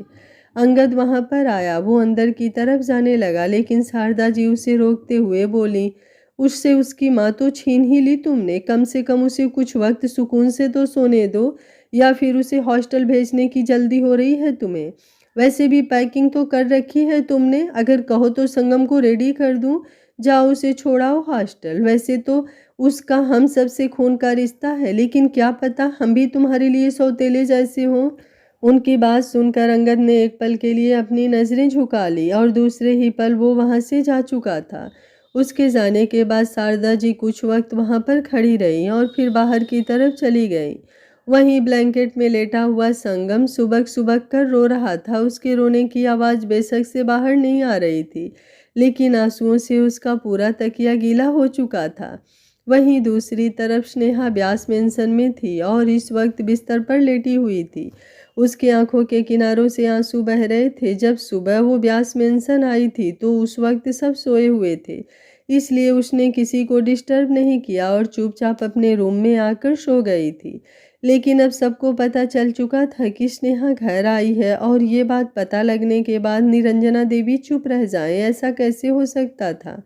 अंगद वहां पर आया, वो अंदर की तरफ जाने लगा, लेकिन शारदा जी उसे रोकते हुए बोली, उससे उसकी माँ तो छीन ही ली तुमने, कम से कम उसे कुछ वक्त सुकून से तो सोने दो, या फिर उसे हॉस्टल भेजने की जल्दी हो रही है तुम्हें? वैसे भी पैकिंग तो कर रखी है तुमने, अगर कहो तो संगम को रेडी कर दूं, जाओ उसे छोड़ाओ हॉस्टल। वैसे तो उसका हम सबसे खून का रिश्ता है, लेकिन क्या पता हम भी तुम्हारे लिए सौतेले जैसे हों। उनकी बात सुनकर अंगद ने एक पल के लिए अपनी नज़रें झुका ली और दूसरे ही पल वो वहां से जा चुका था। उसके जाने के बाद शारदा जी कुछ वक्त वहां पर खड़ी रही और फिर बाहर की तरफ चली गई। वहीं ब्लैंकेट में लेटा हुआ संगम सुबक सुबक कर रो रहा था। उसके रोने की आवाज़ बेशक से बाहर नहीं आ रही थी, लेकिन आंसुओं से उसका पूरा तकिया गीला हो चुका था। वहीं दूसरी तरफ स्नेहा ब्यास मेंशन में थी और इस वक्त बिस्तर पर लेटी हुई थी। उसकी आंखों के किनारों से आंसू बह रहे थे। जब सुबह वो ब्यास मेंशन आई थी तो उस वक्त सब सोए हुए थे, इसलिए उसने किसी को डिस्टर्ब नहीं किया और चुपचाप अपने रूम में आकर सो गई थी। लेकिन अब सबको पता चल चुका था कि स्नेहा घर आई है और ये बात पता लगने के बाद निरंजना देवी चुप रह जाएं, ऐसा कैसे हो सकता था।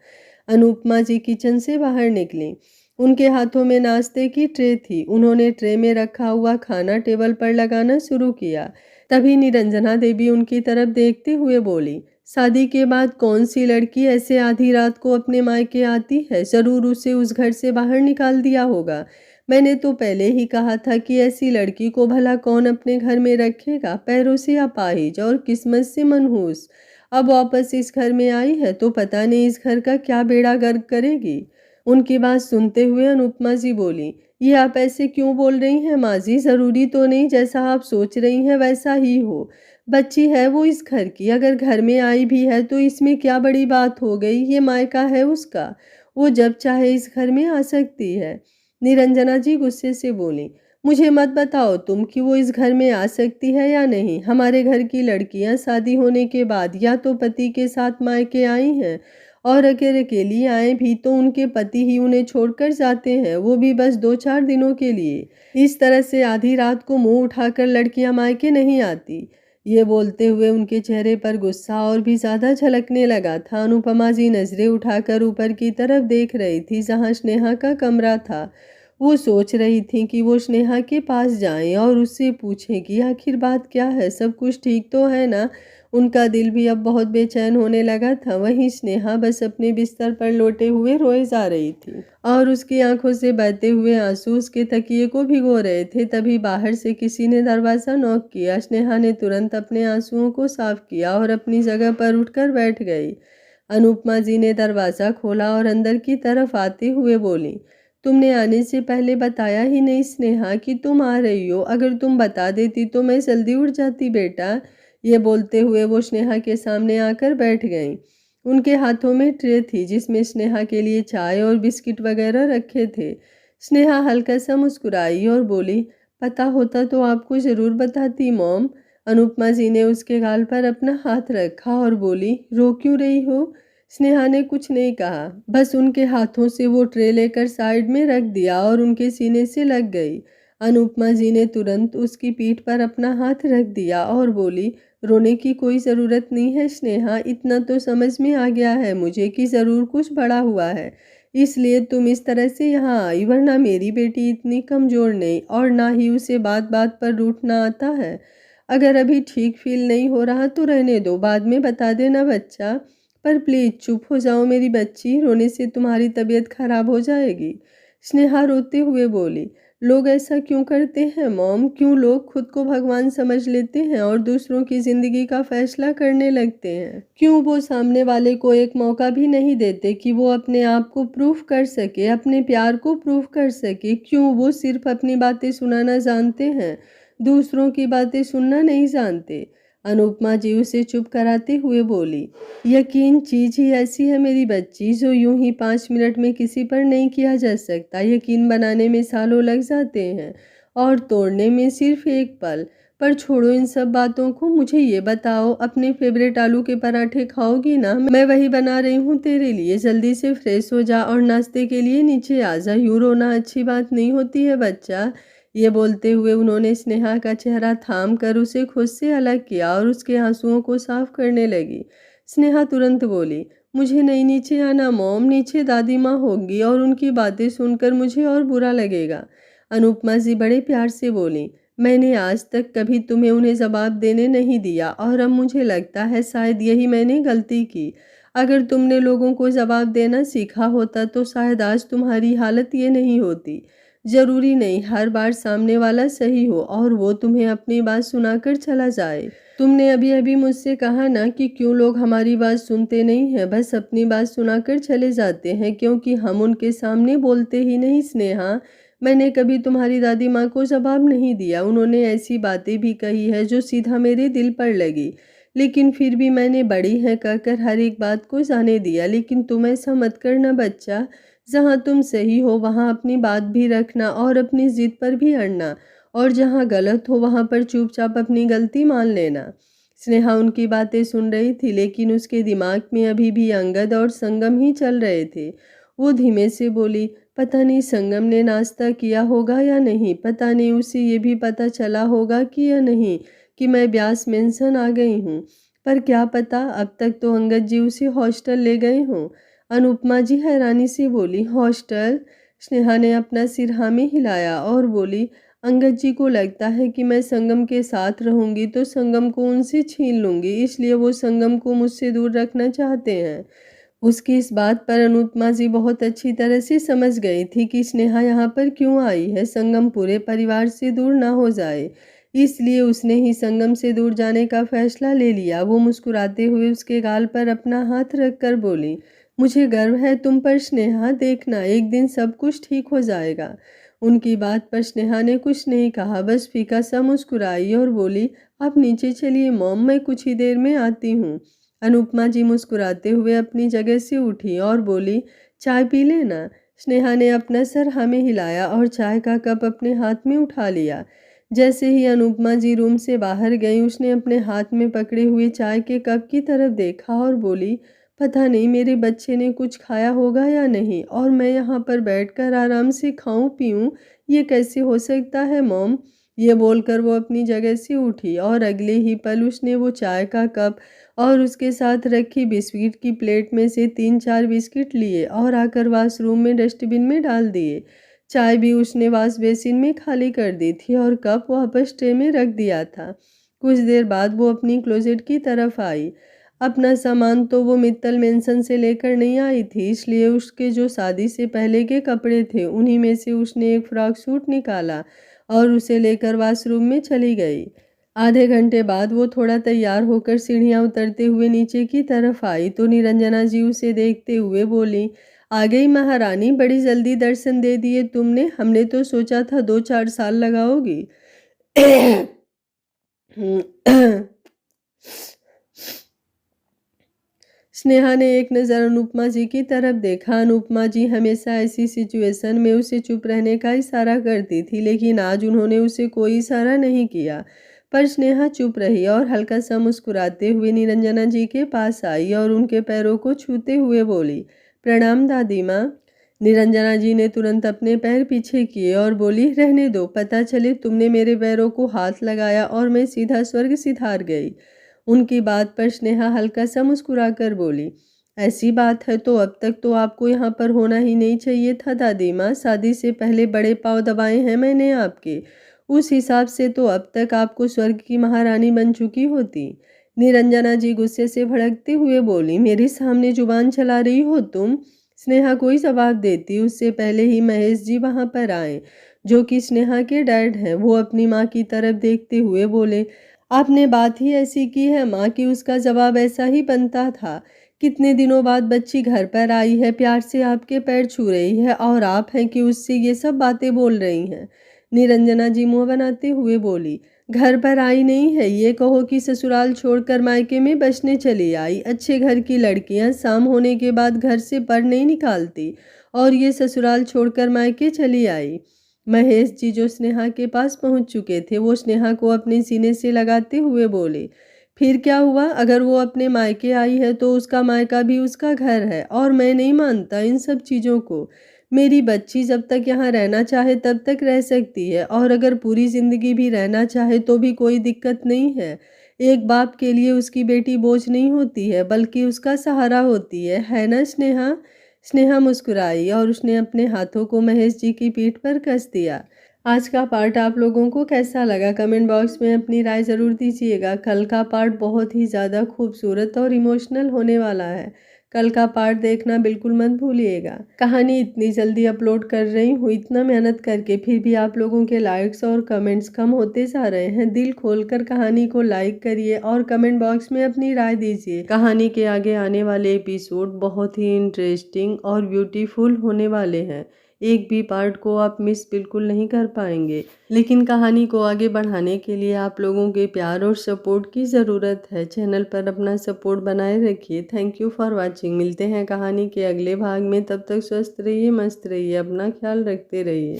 अनुपमा जी किचन से बाहर निकली। उनके हाथों में नाश्ते की ट्रे थी। उन्होंने ट्रे में रखा हुआ खाना टेबल पर लगाना शुरू किया। तभी निरंजना देवी उनकी तरफ देखते हुए बोली, शादी के बाद कौन सी लड़की ऐसे आधी रात को अपने मायके आती है? जरूर उसे उस घर से बाहर निकाल दिया होगा। मैंने तो पहले ही कहा था कि ऐसी लड़की को भला कौन अपने घर में रखेगा। पैरों से अपाहिज और किस्मत से मनहूस, अब वापस इस घर में आई है तो पता नहीं इस घर का क्या बेड़ा गर्क करेगी। उनकी बात सुनते हुए अनुपमा जी बोली, ये आप ऐसे क्यों बोल रही हैं माँ जी? जरूरी तो नहीं जैसा आप सोच रही हैं वैसा ही हो। बच्ची है वो इस घर की, अगर घर में आई भी है तो इसमें क्या बड़ी बात हो गई? ये मायका है उसका, वो जब चाहे इस घर में आ सकती है। निरंजना जी गुस्से से बोली, मुझे मत बताओ तुम कि वो इस घर में आ सकती है या नहीं। हमारे घर की लड़कियां शादी होने के बाद या तो पति के साथ मायके आई हैं, और अगर अकेली आए भी तो उनके पति ही उन्हें छोड़कर जाते हैं, वो भी बस 2-4 दिनों के लिए। इस तरह से आधी रात को मुंह उठाकर लड़कियां मायके नहीं आती। ये बोलते हुए उनके चेहरे पर गुस्सा और भी ज्यादा झलकने लगा था। अनुपमा जी नजरें उठाकर ऊपर की तरफ देख रही थी जहां स्नेहा का कमरा था। वो सोच रही थी कि वो स्नेहा के पास जाएं और उससे पूछें कि आखिर बात क्या है, सब कुछ ठीक तो है ना। उनका दिल भी अब बहुत बेचैन होने लगा था। वहीं स्नेहा बस अपने बिस्तर पर लोटे हुए रोए जा रही थी और उसकी आंखों से बहते हुए आंसू उसके तकिए को भिगो रहे थे। तभी बाहर से किसी ने दरवाजा नॉक किया। स्नेहा ने तुरंत अपने आंसुओं को साफ किया और अपनी जगह पर उठकर बैठ गई। अनुपमा जी ने दरवाजा खोला और अंदर की तरफ आते हुए बोली, तुमने आने से पहले बताया ही नहीं स्नेहा कि तुम आ रही हो। अगर तुम बता देती तो मैं जल्दी उठ जाती बेटा। ये बोलते हुए वो स्नेहा के सामने आकर बैठ गईं। उनके हाथों में ट्रे थी जिसमें स्नेहा के लिए चाय और बिस्किट वगैरह रखे थे। स्नेहा हल्का सा मुस्कुराई और बोली, पता होता तो आपको ज़रूर बताती मॉम। अनुपमा जी ने उसके गाल पर अपना हाथ रखा और बोली, रो क्यों रही हो? स्नेहा ने कुछ नहीं कहा, बस उनके हाथों से वो ट्रे लेकर साइड में रख दिया और उनके सीने से लग गई। अनुपमा जी ने तुरंत उसकी पीठ पर अपना हाथ रख दिया और बोली, रोने की कोई ज़रूरत नहीं है स्नेहा, इतना तो समझ में आ गया है मुझे कि ज़रूर कुछ बड़ा हुआ है, इसलिए तुम इस तरह से यहाँ आई। वरना मेरी बेटी इतनी कमज़ोर नहीं और ना ही उसे बात बात पर रूठना आता है। अगर अभी ठीक फील नहीं हो रहा तो रहने दो, बाद में बता देना बच्चा। पर प्लीज़ चुप हो जाओ मेरी बच्ची, रोने से तुम्हारी तबीयत खराब हो जाएगी। स्नेहा रोते हुए बोली, लोग ऐसा क्यों करते हैं मॉम? क्यों लोग खुद को भगवान समझ लेते हैं और दूसरों की ज़िंदगी का फैसला करने लगते हैं? क्यों वो सामने वाले को एक मौका भी नहीं देते कि वो अपने आप को प्रूफ कर सके, अपने प्यार को प्रूफ कर सके? क्यों वो सिर्फ अपनी बातें सुनाना जानते हैं, दूसरों की बातें सुनना नहीं जानते? अनुपमा जी उसे चुप कराते हुए बोली, यकीन चीज़ ही ऐसी है मेरी बच्ची जो यूं ही 5 मिनट में किसी पर नहीं किया जा सकता। यकीन बनाने में सालों लग जाते हैं और तोड़ने में सिर्फ एक पल। पर छोड़ो इन सब बातों को, मुझे ये बताओ, अपने फेवरेट आलू के पराठे खाओगी ना? मैं वही बना रही हूँ तेरे लिए। जल्दी से फ्रेश हो जा और नाश्ते के लिए नीचे आ जा। यूँ रोना अच्छी बात नहीं होती है बच्चा। ये बोलते हुए उन्होंने स्नेहा का चेहरा थाम कर उसे खुद से अलग किया और उसके आंसुओं को साफ करने लगी। स्नेहा तुरंत बोली, मुझे नहीं नीचे आना मॉम, नीचे दादी माँ होंगी और उनकी बातें सुनकर मुझे और बुरा लगेगा। अनुपमा जी बड़े प्यार से बोली, मैंने आज तक कभी तुम्हें उन्हें जवाब देने नहीं दिया और अब मुझे लगता है शायद यही मैंने गलती की। अगर तुमने लोगों को जवाब देना सीखा होता तो शायद आज तुम्हारी हालत ये नहीं होती। जरूरी नहीं हर बार सामने वाला सही हो और वो तुम्हें अपनी बात सुनाकर चला जाए। तुमने अभी अभी मुझसे कहा ना कि क्यों लोग हमारी बात सुनते नहीं हैं, बस अपनी बात सुनाकर चले जाते हैं क्योंकि हम उनके सामने बोलते ही नहीं। स्नेहा, मैंने कभी तुम्हारी दादी माँ को जवाब नहीं दिया। उन्होंने ऐसी बातें भी कही है जो सीधा मेरे दिल पर लगी, लेकिन फिर भी मैंने बड़ी है कहकर हर एक बात को जाने दिया। लेकिन तुम ऐसा मत करना बच्चा, जहाँ तुम सही हो वहाँ अपनी बात भी रखना और अपनी जिद पर भी अड़ना, और जहाँ गलत हो वहाँ पर चुपचाप अपनी गलती मान लेना। स्नेहा उनकी बातें सुन रही थी, लेकिन उसके दिमाग में अभी भी अंगद और संगम ही चल रहे थे। वो धीमे से बोली, पता नहीं संगम ने नाश्ता किया होगा या नहीं, पता नहीं उसे ये भी पता चला होगा कि या नहीं कि मैं ब्यास मेंशन आ गई हूँ। पर क्या पता, अब तक तो अंगद जी उसे हॉस्टल ले गए हों। अनुपमा जी हैरानी से बोली, हॉस्टल? स्नेहा ने अपना सिर हाँ में हिलाया और बोली, अंगद जी को लगता है कि मैं संगम के साथ रहूंगी तो संगम को उनसे छीन लूंगी, इसलिए वो संगम को मुझसे दूर रखना चाहते हैं। उसकी इस बात पर अनुपमा जी बहुत अच्छी तरह से समझ गई थी कि स्नेहा यहाँ पर क्यों आई है, संगम पूरे परिवार से दूर ना हो जाए, इसलिए उसने ही संगम से दूर जाने का फैसला ले लिया। वो मुस्कुराते हुए उसके गाल पर अपना हाथ रखकर बोली, मुझे गर्व है तुम पर स्नेहा, देखना एक दिन सब कुछ ठीक हो जाएगा। उनकी बात पर स्नेहा ने कुछ नहीं कहा, बस फीका सा मुस्कुराई और बोली, आप नीचे चलिए मॉम, मैं कुछ ही देर में आती हूँ। अनुपमा जी मुस्कुराते हुए अपनी जगह से उठी और बोली, चाय पी लेना। स्नेहा ने अपना सर हाँ में हिलाया और चाय का कप अपने हाथ में उठा लिया। जैसे ही अनुपमा जी रूम से बाहर गई, उसने अपने हाथ में पकड़े हुए चाय के कप की तरफ देखा और बोली, पता नहीं मेरे बच्चे ने कुछ खाया होगा या नहीं, और मैं यहाँ पर बैठकर आराम से खाऊं पीऊं, ये कैसे हो सकता है मॉम। ये बोलकर वो अपनी जगह से उठी और अगले ही पल उसने वो चाय का कप और उसके साथ रखी बिस्किट की प्लेट में से 3-4 बिस्किट लिए और आकर वॉशरूम में डस्टबिन में डाल दिए। चाय भी उसने वॉश बेसिन में खाली कर दी थी और कप वापस ट्रे में रख दिया था। कुछ देर बाद वो अपनी क्लोजेट की तरफ आई। अपना सामान तो वो मित्तल मेंशन से लेकर नहीं आई थी, इसलिए उसके जो शादी से पहले के कपड़े थे उन्हीं में से उसने एक फ्रॉक सूट निकाला और उसे लेकर वॉशरूम में चली गई। आधे घंटे बाद वो थोड़ा तैयार होकर सीढ़ियाँ उतरते हुए नीचे की तरफ आई तो निरंजना जी उसे देखते हुए बोली, आ गई महारानी, बड़ी जल्दी दर्शन दे दिए तुमने, हमने तो सोचा था 2-4 साल लगाओगी। स्नेहा ने एक नज़र अनुपमा जी की तरफ देखा। अनुपमा जी हमेशा ऐसी सिचुएशन में उसे चुप रहने का इशारा करती थी, लेकिन आज उन्होंने उसे कोई इशारा नहीं किया। पर स्नेहा चुप रही और हल्का सा मुस्कुराते हुए निरंजना जी के पास आई और उनके पैरों को छूते हुए बोली, प्रणाम दादी माँ। निरंजना जी ने तुरंत अपने पैर पीछे किए और बोली, रहने दो, पता चले तुमने मेरे पैरों को हाथ लगाया और मैं सीधा स्वर्ग सिधार गई। उनकी बात पर स्नेहा हल्का सा मुस्कुराकर बोली, ऐसी बात है तो अब तक तो आपको यहाँ पर होना ही नहीं चाहिए था दादी माँ, शादी से पहले बड़े पाँव दबाए हैं मैंने आपके, उस हिसाब से तो अब तक आपको स्वर्ग की महारानी बन चुकी होती। निरंजना जी गुस्से से भड़कते हुए बोली, मेरे सामने जुबान चला रही हो तुम। स्नेहा कोई जवाब देती उससे पहले ही महेश जी वहाँ पर आए, जो कि स्नेहा के डैड हैं। वो अपनी माँ की तरफ देखते हुए बोले, आपने बात ही ऐसी की है माँ कि उसका जवाब ऐसा ही बनता था। कितने दिनों बाद बच्ची घर पर आई है, प्यार से आपके पैर छू रही है और आप हैं कि उससे ये सब बातें बोल रही हैं। निरंजना जी मुँह बनाते हुए बोली, घर पर आई नहीं है, ये कहो कि ससुराल छोड़कर मायके में बसने चली आई। अच्छे घर की लड़कियां शाम होने के बाद घर से पर नहीं निकालती, और ये ससुराल छोड़कर मायके चली आई। महेश जी जो स्नेहा के पास पहुंच चुके थे, वो स्नेहा को अपने सीने से लगाते हुए बोले, फिर क्या हुआ, अगर वो अपने मायके आई है तो उसका मायका भी उसका घर है, और मैं नहीं मानता इन सब चीज़ों को। मेरी बच्ची जब तक यहाँ रहना चाहे तब तक रह सकती है, और अगर पूरी ज़िंदगी भी रहना चाहे तो भी कोई दिक्कत नहीं है। एक बाप के लिए उसकी बेटी बोझ नहीं होती है, बल्कि उसका सहारा होती है ना स्नेहा। स्नेहा मुस्कुराई और उसने अपने हाथों को महेश जी की पीठ पर कस दिया। आज का पार्ट आप लोगों को कैसा लगा, कमेंट बॉक्स में अपनी राय ज़रूर दीजिएगा। कल का पार्ट बहुत ही ज़्यादा खूबसूरत और इमोशनल होने वाला है। कल का पार्ट देखना बिल्कुल मत भूलिएगा। कहानी इतनी जल्दी अपलोड कर रही हूँ, इतना मेहनत करके, फिर भी आप लोगों के लाइक्स और कमेंट्स कम होते जा रहे हैं। दिल खोलकर कहानी को लाइक करिए और कमेंट बॉक्स में अपनी राय दीजिए। कहानी के आगे आने वाले एपिसोड बहुत ही इंटरेस्टिंग और ब्यूटीफुल होने वाले हैं, एक भी पार्ट को आप मिस बिल्कुल नहीं कर पाएंगे। लेकिन कहानी को आगे बढ़ाने के लिए आप लोगों के प्यार और सपोर्ट की ज़रूरत है। चैनल पर अपना सपोर्ट बनाए रखिए। Thank you for watching. मिलते हैं कहानी के अगले भाग में। तब तक स्वस्थ रहिए, मस्त रहिए, अपना ख्याल रखते रहिए।